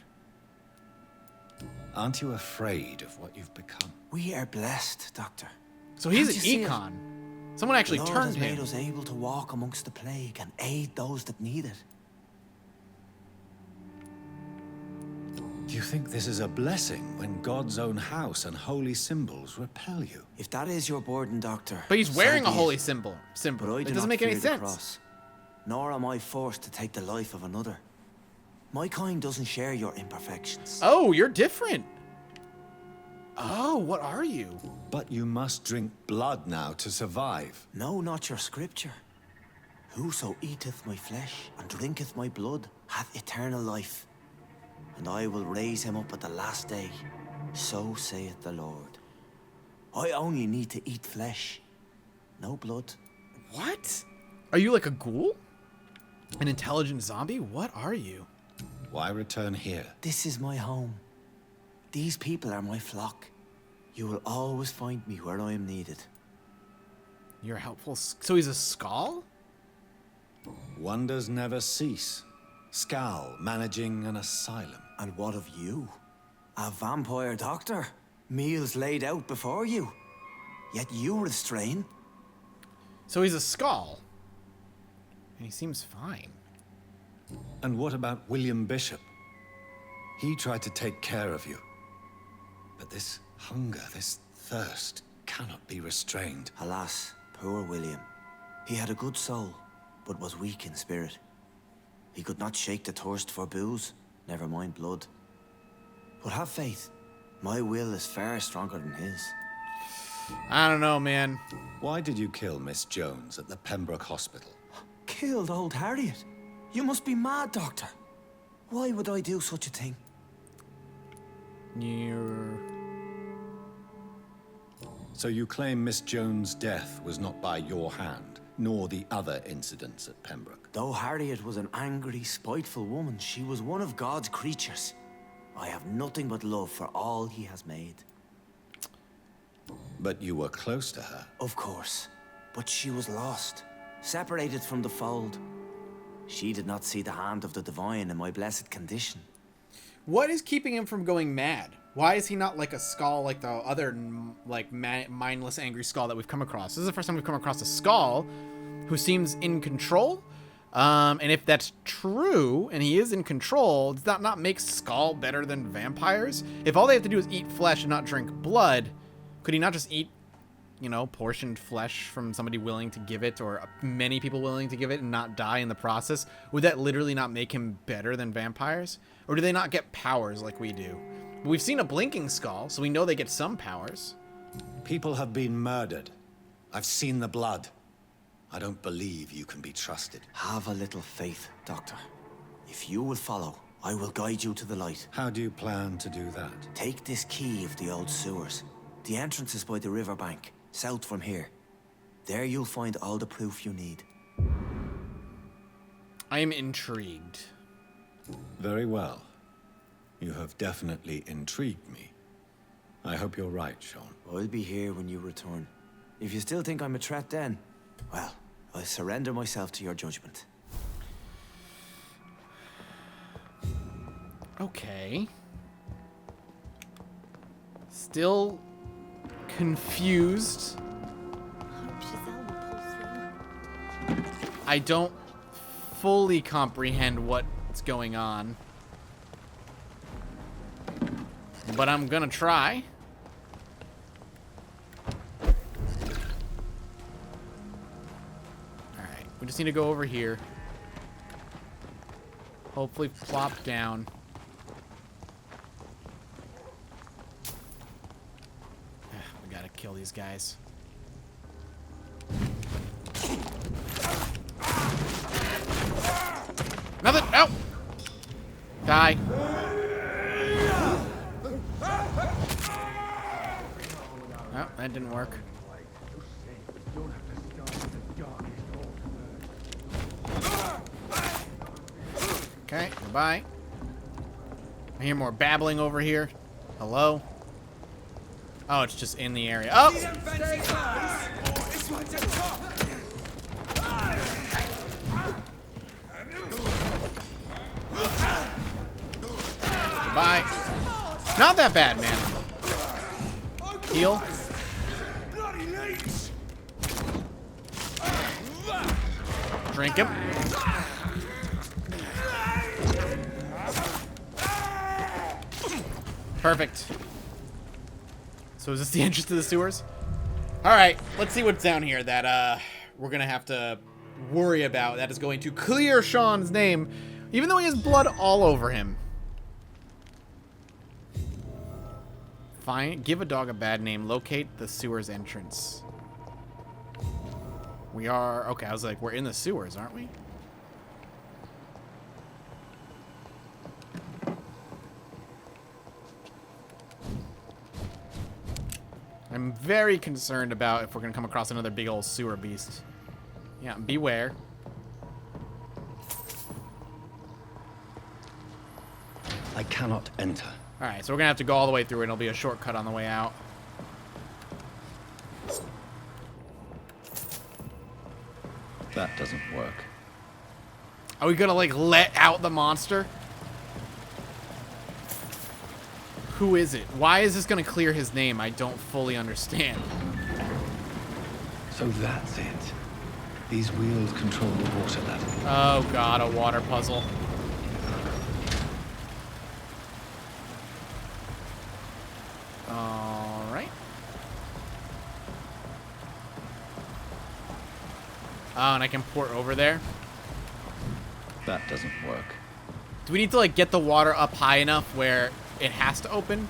Speaker 2: Aren't you afraid of what you've become?
Speaker 9: We are blessed, Doctor.
Speaker 3: So he's
Speaker 9: Can't you see
Speaker 3: an
Speaker 9: it?
Speaker 3: econ. Someone actually
Speaker 9: the Lord
Speaker 3: turned
Speaker 9: has made
Speaker 3: him.
Speaker 9: us able to walk amongst the plague and aid those that need it.
Speaker 2: Do you think this is a blessing when God's own house and holy symbols repel you?
Speaker 9: If that is your burden, Doctor.
Speaker 3: But he's
Speaker 9: so
Speaker 3: wearing
Speaker 9: be
Speaker 3: a holy
Speaker 9: it.
Speaker 3: symbol.
Speaker 9: But I
Speaker 3: It
Speaker 9: do
Speaker 3: doesn't
Speaker 9: not
Speaker 3: make any
Speaker 9: fear the
Speaker 3: sense.
Speaker 9: cross, nor am I forced to take the life of another. My kind doesn't share your imperfections.
Speaker 3: Oh, you're different. Oh, what are you?
Speaker 2: But you must drink blood now to survive.
Speaker 9: No, not your scripture. Whoso eateth my flesh and drinketh my blood hath eternal life, and I will raise him up at the last day. So saith the Lord. I only need to eat flesh, no blood.
Speaker 3: What? Are you like a ghoul? An intelligent zombie? What are you?
Speaker 2: Why return here?
Speaker 9: This is my home. These people are my flock. You will always find me where I am needed.
Speaker 3: You're helpful. So he's a skull?
Speaker 2: Wonders never cease. Scal managing an asylum.
Speaker 9: And what of you? A vampire doctor? Meals laid out before you. Yet you restrain.
Speaker 3: So he's a skull. And he seems fine.
Speaker 2: And what about William Bishop? He tried to take care of you. But this hunger, this thirst, cannot be restrained.
Speaker 9: Alas, poor William. He had a good soul, but was weak in spirit. He could not shake the thirst for booze, never mind blood. But have faith. My will is far stronger than his.
Speaker 3: I don't know, man.
Speaker 2: Why did you kill Miss Jones at the Pembroke Hospital?
Speaker 9: Killed old Harriet? You must be mad, Doctor. Why would I do such a thing?
Speaker 3: You're...
Speaker 2: So you claim Miss Jones' death was not by your hand, nor the other incidents at Pembroke?
Speaker 9: Though Harriet was an angry, spiteful woman, she was one of God's creatures. I have nothing but love for all he has made.
Speaker 2: But you were close to her.
Speaker 9: Of course. But she was lost, separated from the fold. She did not see the hand of the divine in my blessed condition.
Speaker 3: What is keeping him from going mad? Why is he not like a skull like the other like mindless angry skull that we've come across? This is the first time we've come across a skull who seems in control. And if that's true, and he is in control, does that not make Skull better than vampires? If all they have to do is eat flesh and not drink blood, could he not just eat, you know, portioned flesh from somebody willing to give it, or many people willing to give it and not die in the process? Would that literally not make him better than vampires? Or do they not get powers like we do? We've seen a blinking skull, so we know they get some powers.
Speaker 2: People have been murdered. I've seen the blood. I don't believe you can be trusted.
Speaker 9: Have a little faith, Doctor. If you will follow, I will guide you to the light.
Speaker 2: How do you plan to do that?
Speaker 9: Take this key of the old sewers. The entrance is by the riverbank, south from here. There you'll find all the proof you need.
Speaker 3: I am intrigued.
Speaker 2: Very well. You have definitely intrigued me. I hope you're right, Sean.
Speaker 9: I'll be here when you return. If you still think I'm a threat then, well, I surrender myself to your judgment.
Speaker 3: Okay. Still confused.
Speaker 8: Hope Giselle will pull through.
Speaker 3: I don't fully comprehend what's going on. But I'm gonna try. Alright, we just need to go over here. Hopefully plop down. We gotta kill these guys. Nothing! Ow! Die. Oh, that didn't work. Okay, goodbye. I hear more babbling over here. Hello? Oh, it's just in the area. Oh! Goodbye. Not that bad, man. Heal. Drink him. Perfect. So is this the entrance to the sewers? Alright, let's see what's down here that we're gonna have to worry about. That is going to clear Sean's name, even though he has blood all over him. Fine. Give a dog a bad name. Locate the sewers entrance. We are... Okay, I was like, we're in the sewers, aren't we? I'm very concerned about if we're going to come across another big old sewer beast. Yeah, beware.
Speaker 2: I cannot enter.
Speaker 3: Alright, so we're going to have to go all the way through, and it'll be a shortcut on the way out.
Speaker 2: That doesn't work.
Speaker 3: Are we going to, like, let out the monster? Who is it? Why is this going to clear his name? I don't fully understand.
Speaker 2: So that's it. These wheels control the water level.
Speaker 3: Oh, God, a water puzzle. Alright. Oh, and I can port over there.
Speaker 2: That doesn't work.
Speaker 3: Do we need to, like, get the water up high enough where it has to open?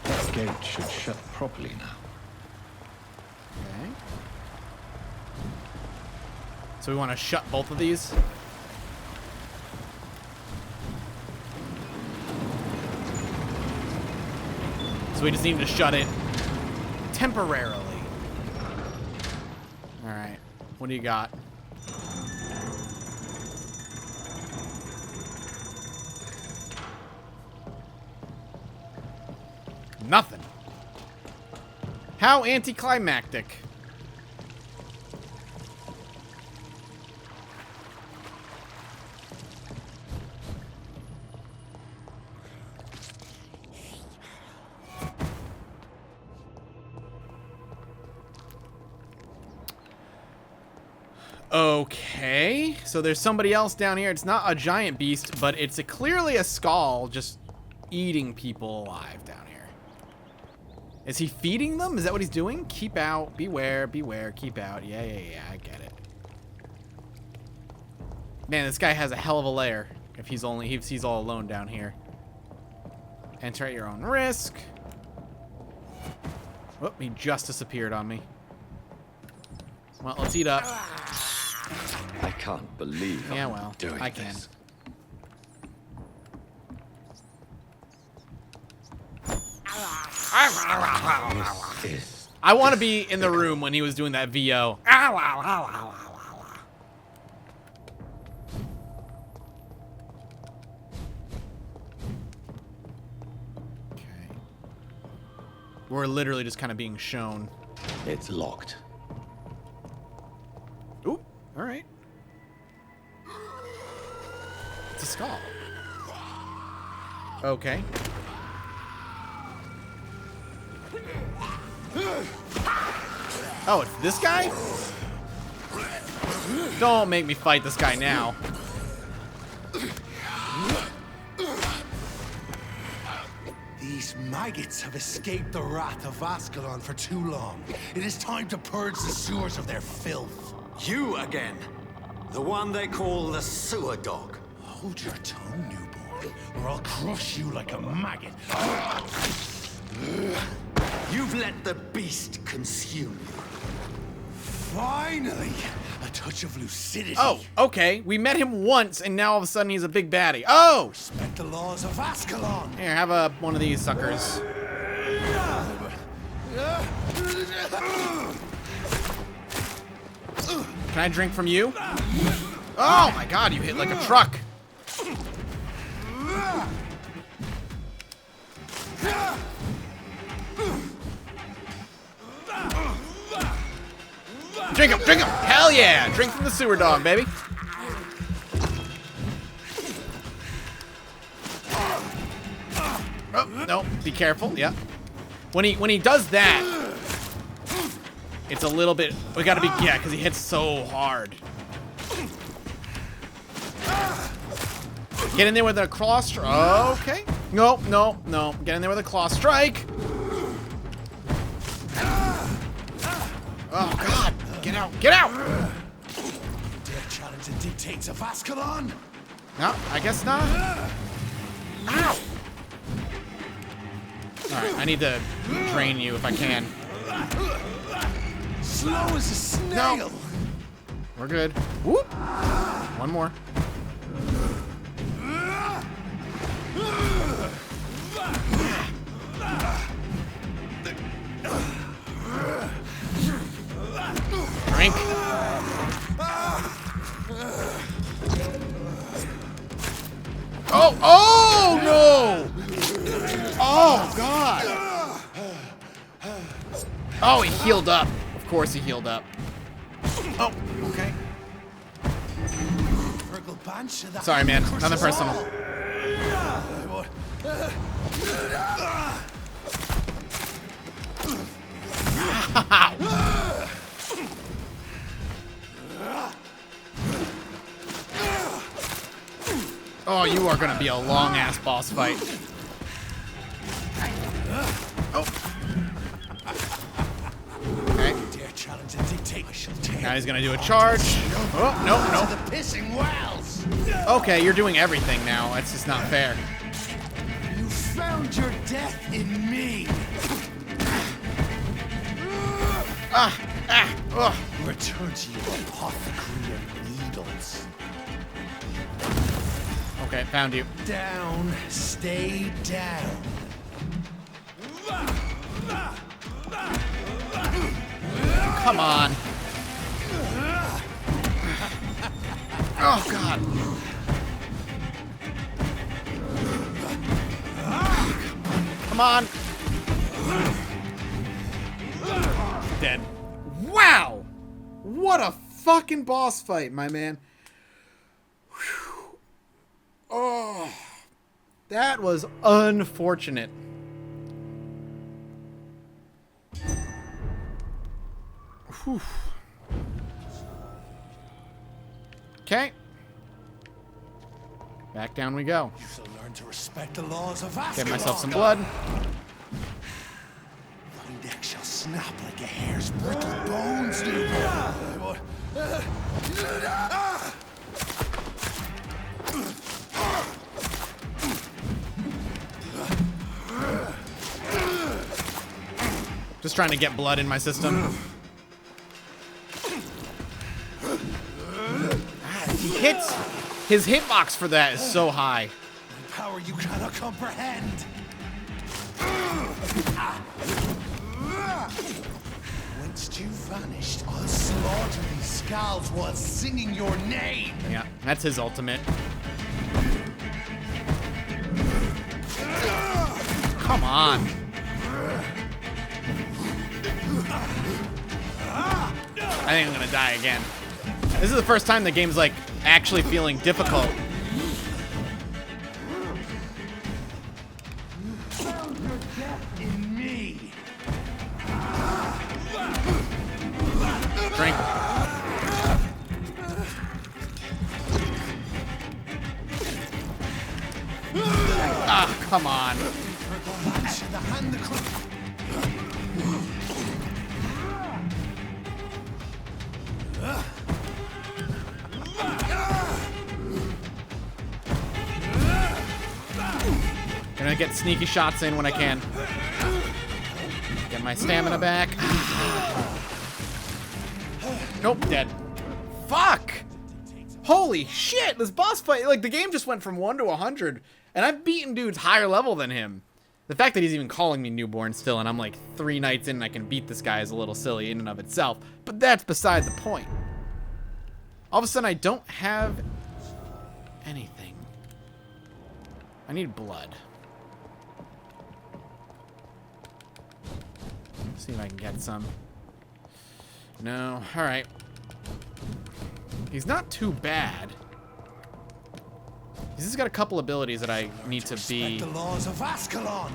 Speaker 2: This gate should shut properly now.
Speaker 3: Okay. So we want to shut both of these? So we just need to shut it temporarily. Alright. What do you got? Nothing. How anticlimactic. Okay, so there's somebody else down here. It's not a giant beast, but it's clearly a skull just eating people alive down here. Is he feeding them? Is that what he's doing? Keep out, beware, beware, keep out. Yeah, I get it. Man, this guy has a hell of a lair if he's all alone down here. Enter at your own risk. Oh, he just disappeared on me. Well, let's eat up.
Speaker 2: I can't believe
Speaker 3: Yeah,
Speaker 2: I'm
Speaker 3: well,
Speaker 2: doing
Speaker 3: I can.
Speaker 2: this. This is
Speaker 3: I want to be in the room when he was doing that VO. Okay. We're literally just kind of being shown.
Speaker 2: It's locked.
Speaker 3: Oop. All right. It's a skull. Okay. Oh, it's this guy? Don't make me fight this guy now.
Speaker 10: These maggots have escaped the wrath of Ascalon for too long. It is time to purge the sewers of their filth.
Speaker 11: You again. The one they call the sewer dog.
Speaker 10: Hold your tongue, newborn, or I'll crush you like a maggot.
Speaker 11: You've let the beast consume you.
Speaker 10: Finally, a touch of lucidity.
Speaker 3: Oh, okay. We met him once, and now all of a sudden he's a big baddie. Oh!
Speaker 10: Respect the laws of Ascalon.
Speaker 3: Here, have one of these suckers. Can I drink from you? Oh my god, you hit like a truck. Drink him, drink him. Hell yeah. Drink from the sewer dog, baby. Oh, no, be careful. Yeah. When he does that, it's a little bit, we gotta be, yeah, because he hits so hard. Get in there with a claw strike. Okay. No, no, no. Get in there with a claw strike. Oh, God. Get out. Get out.
Speaker 10: Dare challenge the dictates of Ascalon?
Speaker 3: No, I guess not. Ow. All right, I need to drain you if I can.
Speaker 10: Slow as a snail.
Speaker 3: No. We're good. Whoop. One more. Drink. Oh, oh no! Oh God! Oh, he healed up. Of course he healed up. Oh, okay. Sorry, man. Nothing personal. Oh, you are gonna be a long-ass boss fight. Oh. Okay. Now he's gonna do a charge. Oh, no, no. Okay, you're doing everything now. That's just not fair.
Speaker 10: You found your death in me. Return to your apothecary of needles.
Speaker 3: Okay, found you.
Speaker 10: Down, stay down.
Speaker 3: Come on. Oh, God. Come on. Dead. Wow. What a fucking boss fight, my man. Whew. Oh. That was unfortunate. Whew. Okay. Back down we go.
Speaker 10: You shall learn to respect the laws of Ascalon.
Speaker 3: Get myself some blood.
Speaker 10: Thy neck shall snap like a hare's brittle bones, newborn.
Speaker 3: Just trying to get blood in my system. He hits. His hitbox for that is so high.
Speaker 10: Power you cannot comprehend. Whence you vanished, I'll slaughter these skulls while singing your name.
Speaker 3: Yeah, that's his ultimate. Come on. I think I'm gonna die again. This is the first time the game's like actually feeling difficult. Drink. Ah, come on. Gonna get sneaky shots in when I can. Get my stamina back. Nope, dead. Fuck! Holy shit, this boss fight, like, the game just went from 1 to 100, and I've beaten dudes higher level than him. The fact that he's even calling me newborn still, and I'm like 3 nights in and I can beat this guy is a little silly in and of itself, but that's beside the point. All of a sudden, I don't have anything. I need blood. See if I can get some. No. All right. He's not too bad. He's just got a couple abilities that I need to be.
Speaker 10: The laws of Ascalon.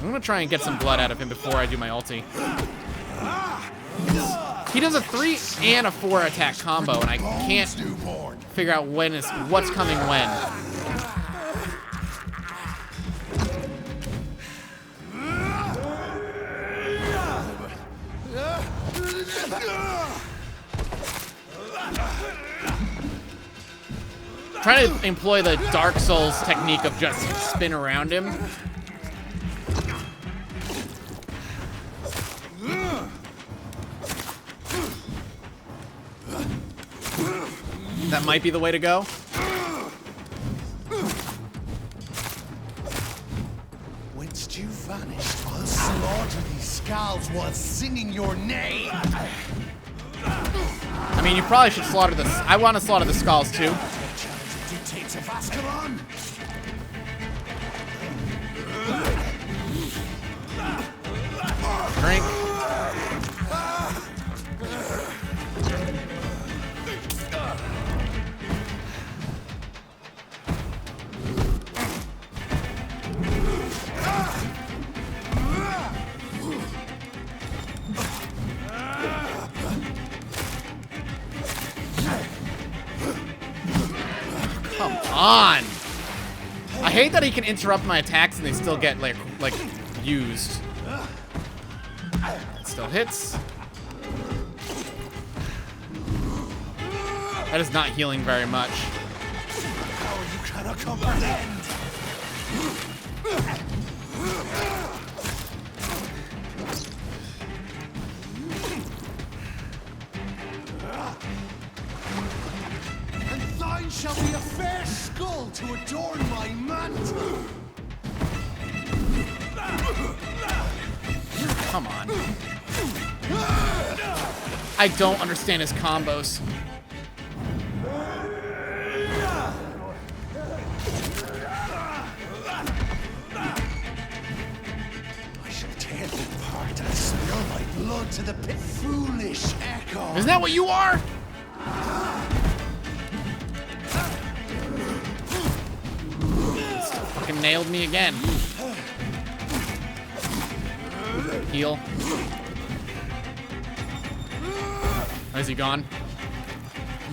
Speaker 3: I'm gonna try and get some blood out of him before I do my ulti. He does a 3 and a 4 attack combo, and I can't figure out what's coming when. Trying to employ the Dark Souls technique of just spin around him. That might be the way to go.
Speaker 10: Whence you vanished, I'll slaughter these skulls while singing your name.
Speaker 3: I mean, you probably should slaughter the... I want to slaughter the skulls, too.
Speaker 10: Dictates of Ascalon.
Speaker 3: Drink. Come on! I hate that he can interrupt my attacks and they still get like used. It still hits. That is not healing very much.
Speaker 10: How you cannot comprehend. And thine shall be a fair skull to adorn my mantle.
Speaker 3: Come on. I don't understand his combos.
Speaker 10: I shall tear thee apart and spill my blood to the pit. Foolish echo.
Speaker 3: Isn't that what you are? Still fucking nailed me again. Heal. Is he gone?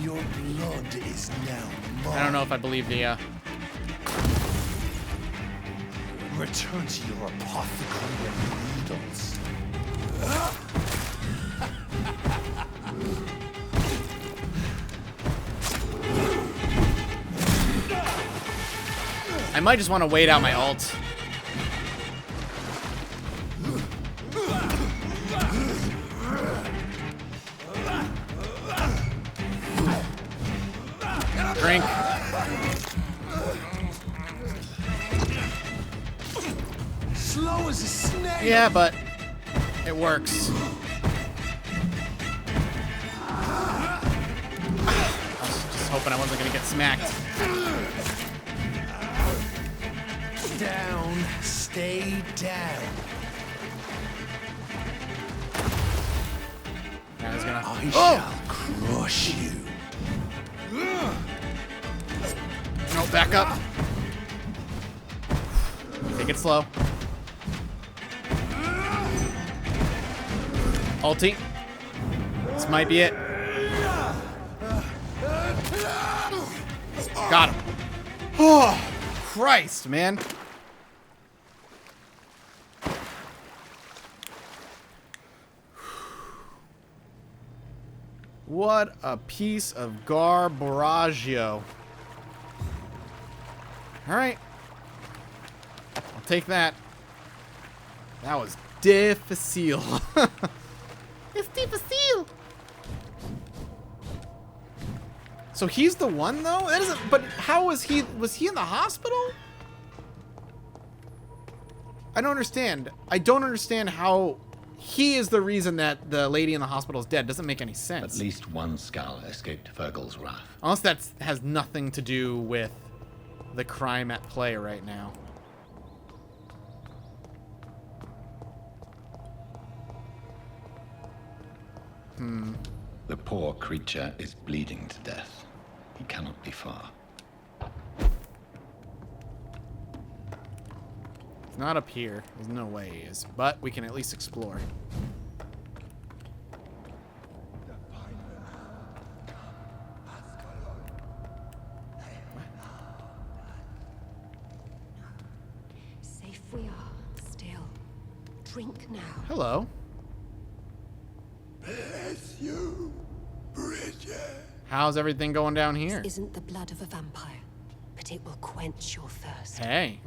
Speaker 10: Your blood is now mine.
Speaker 3: I don't know if I believe the,
Speaker 10: Return to your apothecary of needles.
Speaker 3: I might just want to wait out my ult. Drink.
Speaker 10: Slow as a snake.
Speaker 3: Yeah, but it works. I was just hoping I wasn't gonna get smacked.
Speaker 10: Down, stay down.
Speaker 3: I was gonna.
Speaker 10: I shall crush you.
Speaker 3: No, back up. Take it slow. Ulti. This might be it. Got him. Oh, Christ, man. What a piece of garbaraggio. All right. I'll take that. That was difficile. It's difficile. So he's the one, though? That isn't, but how was he in the hospital? I don't understand. I don't understand how he is the reason that the lady in the hospital is dead. Doesn't make any sense.
Speaker 2: At least one skull escaped Fergal's wrath.
Speaker 3: Unless that has nothing to do with the crime at play right now.
Speaker 2: The poor creature is bleeding to death. He cannot be far.
Speaker 3: It's not up here. There's no way he is. But we can at least explore.
Speaker 12: Safe we are, still. Drink now.
Speaker 3: Hello.
Speaker 10: Bless you, Bridget.
Speaker 3: How's everything going down here?
Speaker 12: This isn't the blood of a vampire, but it will quench your thirst.
Speaker 3: Hey.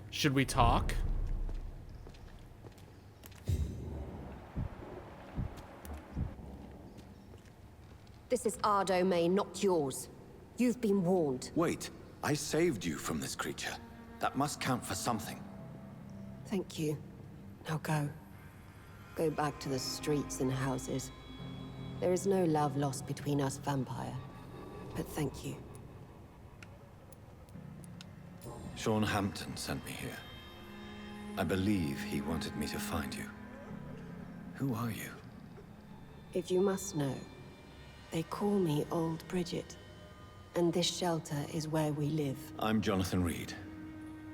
Speaker 3: Should we talk?
Speaker 12: This is our domain, not yours. You've been warned.
Speaker 11: Wait, I saved you from this creature. That must count for something.
Speaker 12: Thank you. Now go. Go back to the streets and houses. There is no love lost between us, vampire. But thank you.
Speaker 2: Sean Hampton sent me here. I believe he wanted me to find you. Who are you?
Speaker 12: If you must know, they call me Old Bridget. And this shelter is where we live.
Speaker 2: I'm Jonathan Reed.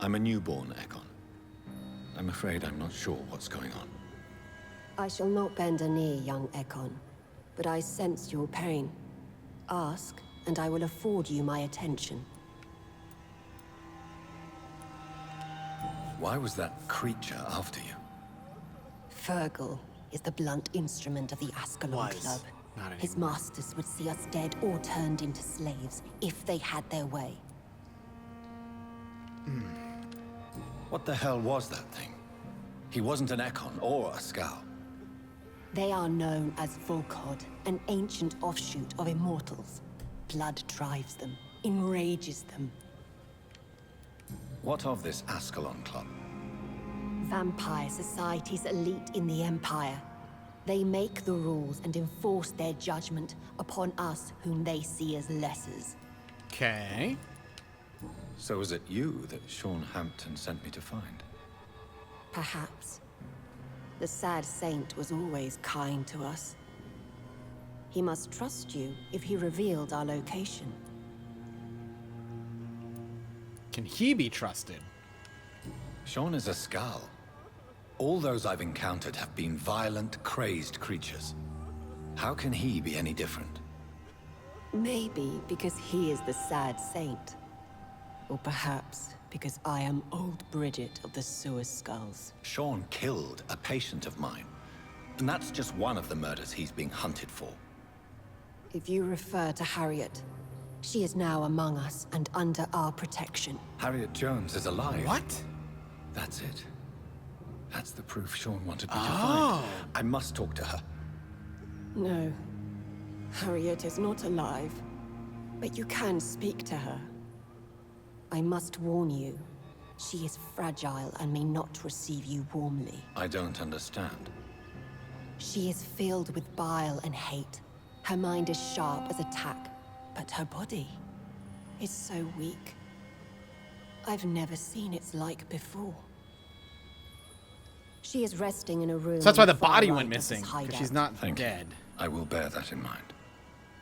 Speaker 2: I'm a newborn Ekon. I'm afraid I'm not sure what's going on.
Speaker 12: I shall not bend a knee, young Ekon, but I sense your pain. Ask, and I will afford you my attention.
Speaker 2: Why was that creature after you?
Speaker 12: Fergal is the blunt instrument of the Ascalon Club. His masters would see us dead or turned into slaves, if they had their way.
Speaker 2: What the hell was that thing? He wasn't an Ekon or a Scow.
Speaker 12: They are known as Volkod, an ancient offshoot of immortals. Blood drives them, enrages them.
Speaker 2: What of this Ascalon Club?
Speaker 12: Vampire society's elite in the Empire. They make the rules and enforce their judgment upon us whom they see as lessers.
Speaker 3: Okay.
Speaker 2: So is it you that Sean Hampton sent me to find?
Speaker 12: Perhaps. The sad saint was always kind to us. He must trust you if he revealed our location.
Speaker 3: Can he be trusted?
Speaker 2: Sean is a Scow. All those I've encountered have been violent, crazed creatures. How can he be any different?
Speaker 12: Maybe because he is the sad saint. Or perhaps because I am Old Bridget of the Sewer Skulls.
Speaker 2: Sean killed a patient of mine. And that's just one of the murders he's being hunted for.
Speaker 12: If you refer to Harriet, she is now among us and under our protection.
Speaker 2: Harriet Jones is alive.
Speaker 3: What?
Speaker 2: That's it. That's the proof Sean wanted me to find. I must talk to her.
Speaker 12: No. Harriet is not alive. But you can speak to her. I must warn you. She is fragile and may not receive you warmly.
Speaker 2: I don't understand.
Speaker 12: She is filled with bile and hate. Her mind is sharp as a tack, but her body is so weak. I've never seen its like before. She is resting in a room.
Speaker 3: So that's why the
Speaker 12: far
Speaker 3: body
Speaker 12: right
Speaker 3: went
Speaker 12: of this
Speaker 3: missing, because
Speaker 12: hideout.
Speaker 3: she's not
Speaker 2: Thank you.
Speaker 3: dead.
Speaker 2: I will bear that in mind.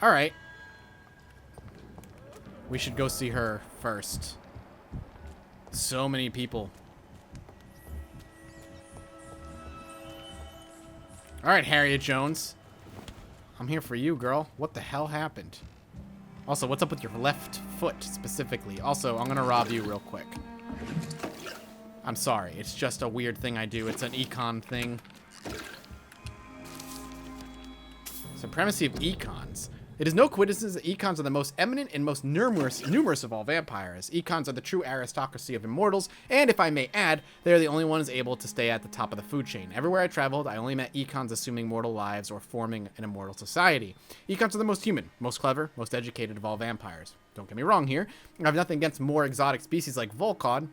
Speaker 3: All right. We should go see her first. So many people. All right, Harriet Jones. I'm here for you, girl. What the hell happened? Also, what's up with your left foot specifically? Also, I'm gonna rob you real quick. I'm sorry. It's just a weird thing I do. It's an econ thing. Supremacy of econs. It is no coincidence that econs are the most eminent and most numerous of all vampires. Econs are the true aristocracy of immortals, and if I may add, they are the only ones able to stay at the top of the food chain. Everywhere I traveled, I only met econs assuming mortal lives or forming an immortal society. Econs are the most human, most clever, most educated of all vampires. Don't get me wrong here. I have nothing against more exotic species like Volkod,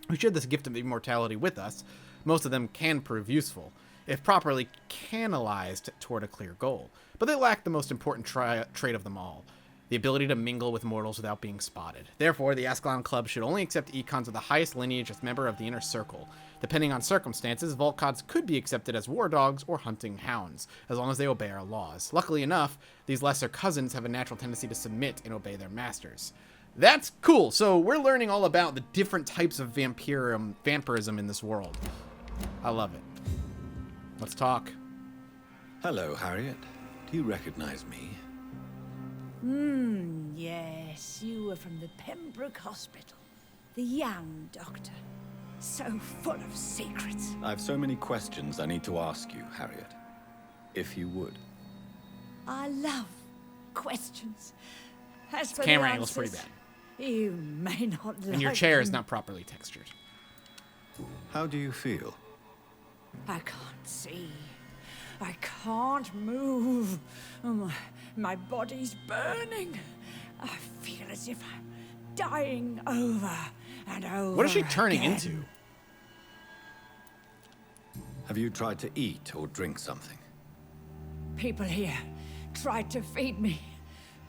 Speaker 3: who share this gift of immortality with us. Most of them can prove useful. if properly canalized toward a clear goal. But they lack the most important trait of them all, the ability to mingle with mortals without being spotted. Therefore, the Ascalon Club should only accept Econs of the highest lineage as member of the Inner Circle. Depending on circumstances, Volkods could be accepted as war dogs or hunting hounds, as long as they obey our laws. Luckily enough, these lesser cousins have a natural tendency to submit and obey their masters. That's cool. So we're learning all about the different types of vampirism in this world. I love it. Let's talk.
Speaker 2: Hello, Harriet. Do you recognize me?
Speaker 13: Yes, you were from the Pembroke Hospital. The young doctor. So full of secrets.
Speaker 2: I've so many questions I need to ask you, Harriet. If you would.
Speaker 13: I love questions. As for
Speaker 3: Camera
Speaker 13: the
Speaker 3: angle's pretty
Speaker 13: answers,
Speaker 3: bad.
Speaker 13: You may not like
Speaker 3: And your chair is
Speaker 13: them.
Speaker 3: not properly textured.
Speaker 2: How do you feel?
Speaker 13: I can't see. I can't move. My body's burning. I feel as if I'm dying over and over.
Speaker 3: What is she turning
Speaker 13: again.
Speaker 3: into?
Speaker 2: Have you tried to eat or drink something?
Speaker 13: People here tried to feed me,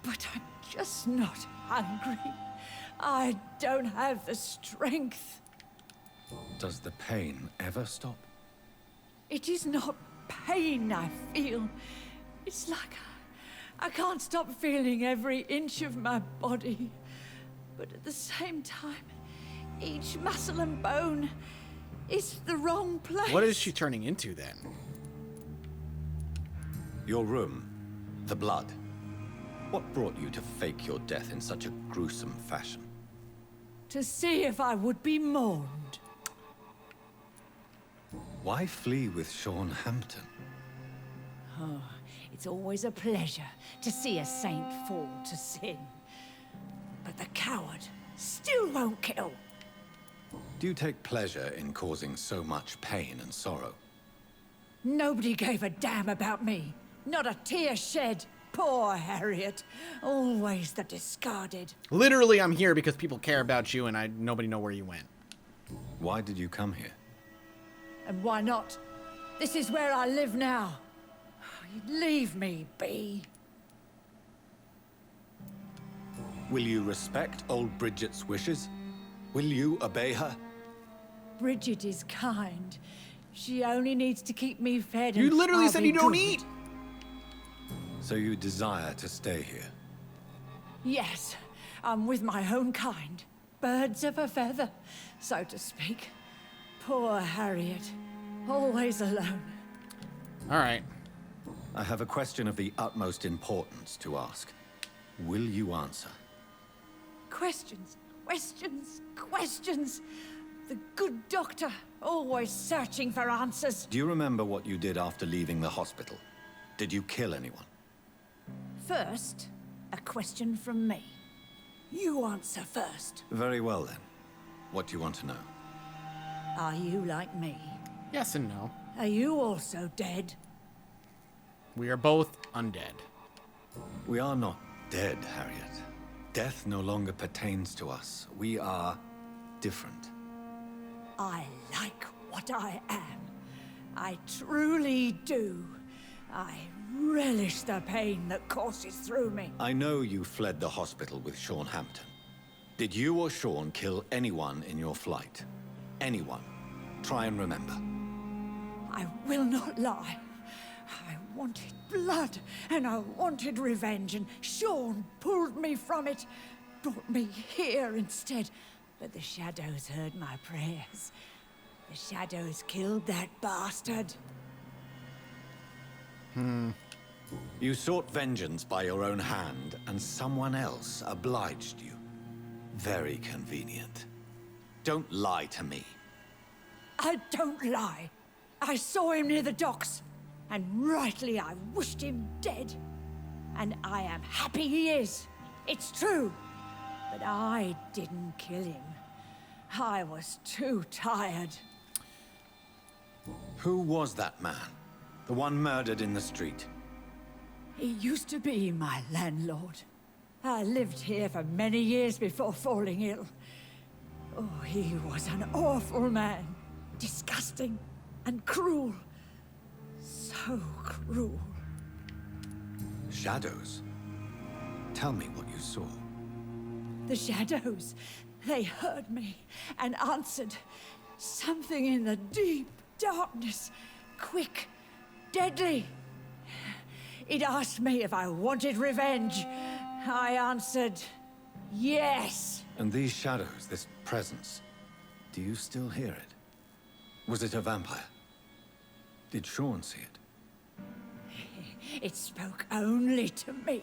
Speaker 13: but I'm just not hungry. I don't have the strength.
Speaker 2: Does the pain ever stop?
Speaker 13: It is not pain I feel. It's like I can't stop feeling every inch of my body. But at the same time, each muscle and bone is the wrong place.
Speaker 3: What is she turning into then?
Speaker 2: Your room. The blood. What brought you to fake your death in such a gruesome fashion?
Speaker 13: To see if I would be mourned.
Speaker 2: Why flee with Sean Hampton?
Speaker 13: Oh, it's always a pleasure to see a saint fall to sin. But the coward still won't kill.
Speaker 2: Do you take pleasure in causing so much pain and sorrow?
Speaker 13: Nobody gave a damn about me. Not a tear shed. Poor Harriet. Always the discarded.
Speaker 3: Literally, I'm here because people care about you and nobody know where you went.
Speaker 2: Why did you come here?
Speaker 13: And why not? This is where I live now. Leave me be.
Speaker 2: Will you respect old Bridget's wishes? Will you obey her?
Speaker 13: Bridget is kind. She only needs to keep me fed.
Speaker 3: You
Speaker 13: and
Speaker 3: literally
Speaker 13: I'll
Speaker 3: said
Speaker 13: be
Speaker 3: you don't
Speaker 13: good.
Speaker 3: eat.
Speaker 2: So you desire to stay here?
Speaker 13: Yes, I'm with my own kind. Birds of a feather, so to speak. Poor Harriet. Always alone.
Speaker 3: All right.
Speaker 2: I have a question of the utmost importance to ask. Will you answer?
Speaker 13: Questions, questions, questions. The good doctor, always searching for answers.
Speaker 2: Do you remember what you did after leaving the hospital? Did you kill anyone?
Speaker 13: First, a question from me. You answer first.
Speaker 2: Very well then. What do you want to know?
Speaker 13: Are you like me?
Speaker 3: Yes and no.
Speaker 13: Are you also dead?
Speaker 3: We are both undead.
Speaker 2: We are not dead, Harriet. Death no longer pertains to us. We are different.
Speaker 13: I like what I am. I truly do. I relish the pain that courses through me.
Speaker 2: I know you fled the hospital with Sean Hampton. Did you or Sean kill anyone in your flight? Anyone? Try and remember.
Speaker 13: I will not lie. I wanted blood, and I wanted revenge, and Sean pulled me from it, brought me here instead. But the shadows heard my prayers. The shadows killed that bastard.
Speaker 2: You sought vengeance by your own hand, and someone else obliged you. Very convenient. Don't lie to me.
Speaker 13: I don't lie. I saw him near the docks, and rightly I wished him dead. And I am happy he is. It's true. But I didn't kill him. I was too tired.
Speaker 2: Who was that man? The one murdered in the street?
Speaker 13: He used to be my landlord. I lived here for many years before falling ill. Oh, he was an awful man. Disgusting and cruel. So cruel.
Speaker 2: Shadows? Tell me what you saw.
Speaker 13: The shadows, they heard me and answered. Something in the deep darkness, quick, deadly. It asked me if I wanted revenge. I answered, yes.
Speaker 2: And these shadows, this presence, do you still hear it? Was it a vampire? Did Sean see it?
Speaker 13: It spoke only to me,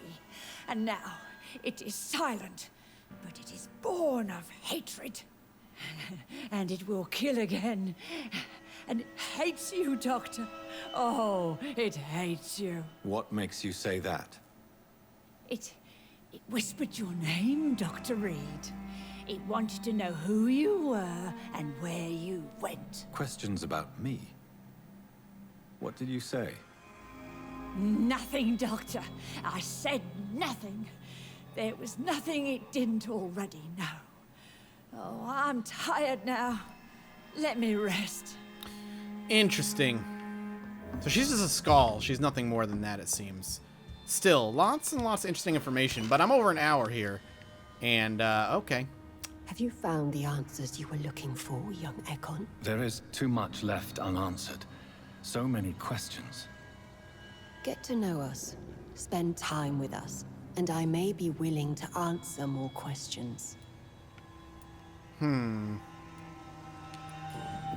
Speaker 13: and now it is silent, but it is born of hatred. And it will kill again. And it hates you, Doctor. Oh, it hates you.
Speaker 2: What makes you say that?
Speaker 13: It whispered your name, Dr. Reed. It wanted to know who you were and where you went.
Speaker 2: Questions about me? What did you say?
Speaker 13: Nothing, Doctor. I said nothing. There was nothing it didn't already know. Oh, I'm tired now. Let me rest.
Speaker 3: Interesting. So she's just a skull. She's nothing more than that, it seems. Still, lots and lots of interesting information, but I'm over an hour here. And, okay.
Speaker 7: Have you found the answers you were looking for, young Ekon?
Speaker 2: There is too much left unanswered. So many questions.
Speaker 7: Get to know us. Spend time with us. And I may be willing to answer more questions.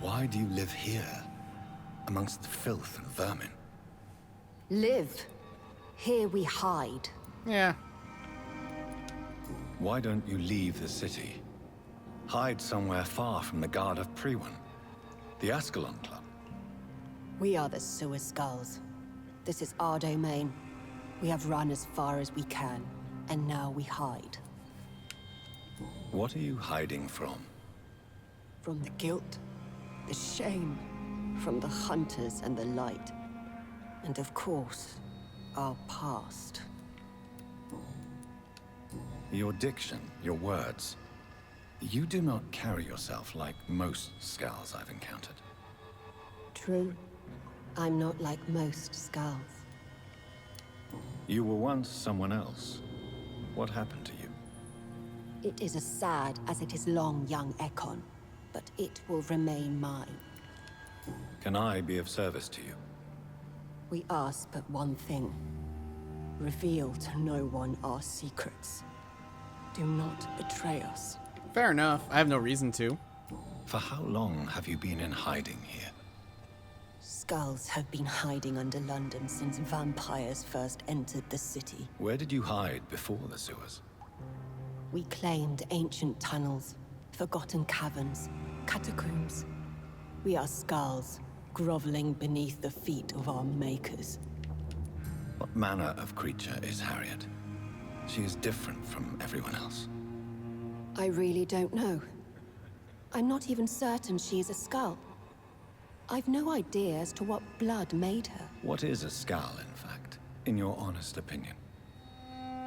Speaker 2: Why do you live here, amongst the filth and vermin?
Speaker 7: Live. Here we hide.
Speaker 3: Yeah.
Speaker 2: Why don't you leave the city? Hide somewhere far from the Guard of Priwen, the Ascalon Club.
Speaker 7: We are the Sewer Skulls. This is our domain. We have run as far as we can, and now we hide.
Speaker 2: What are you hiding from?
Speaker 7: From the guilt, the shame, from the hunters and the light. And of course, our past.
Speaker 2: Your diction, your words. You do not carry yourself like most Skulls I've encountered.
Speaker 7: True. I'm not like most Skulls.
Speaker 2: You were once someone else. What happened to you?
Speaker 7: It is as sad as it is long, young Ekon, but it will remain mine.
Speaker 2: Can I be of service to you?
Speaker 7: We ask but one thing. Reveal to no one our secrets. Do not betray us.
Speaker 3: Fair enough. I have no reason to.
Speaker 2: For how long have you been in hiding here?
Speaker 7: Skulls have been hiding under London since vampires first entered the city.
Speaker 2: Where did you hide before the sewers?
Speaker 7: We claimed ancient tunnels, forgotten caverns, catacombs. We are Skulls, groveling beneath the feet of our makers.
Speaker 2: What manner of creature is Harriet? She is different from everyone else.
Speaker 7: I really don't know. I'm not even certain she is a Skull. I've no idea as to what blood made her.
Speaker 2: What is a Skull, in fact, in your honest opinion?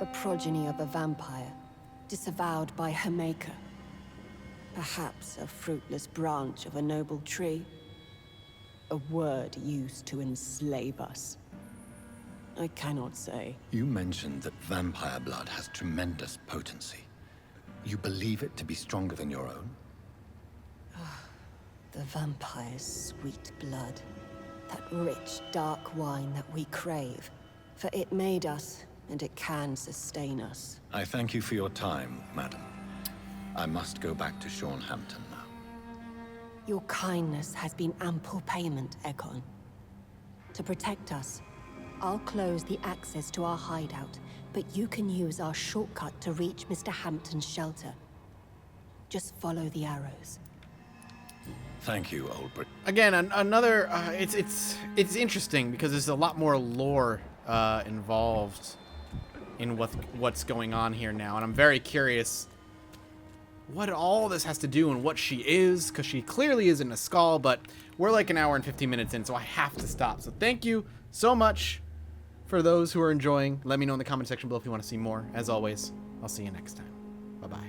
Speaker 7: A progeny of a vampire, disavowed by her maker. Perhaps a fruitless branch of a noble tree. A word used to enslave us. I cannot say.
Speaker 2: You mentioned that vampire blood has tremendous potency. You believe it to be stronger than your own?
Speaker 7: The vampire's sweet blood. That rich, dark wine that we crave. For it made us, and it can sustain us.
Speaker 2: I thank you for your time, madam. I must go back to Hampton now.
Speaker 7: Your kindness has been ample payment, Ekon. To protect us, I'll close the access to our hideout, but you can use our shortcut to reach Mr. Hampton's shelter. Just follow the arrows.
Speaker 2: Thank you, old Brit.
Speaker 3: Again, another. It's interesting because there's a lot more lore involved in what's going on here now, and I'm very curious what all this has to do and what she is, because she clearly isn't a Skull. But we're like an hour and 15 minutes in, so I have to stop. So thank you so much for those who are enjoying. Let me know in the comment section below if you want to see more. As always, I'll see you next time. Bye bye.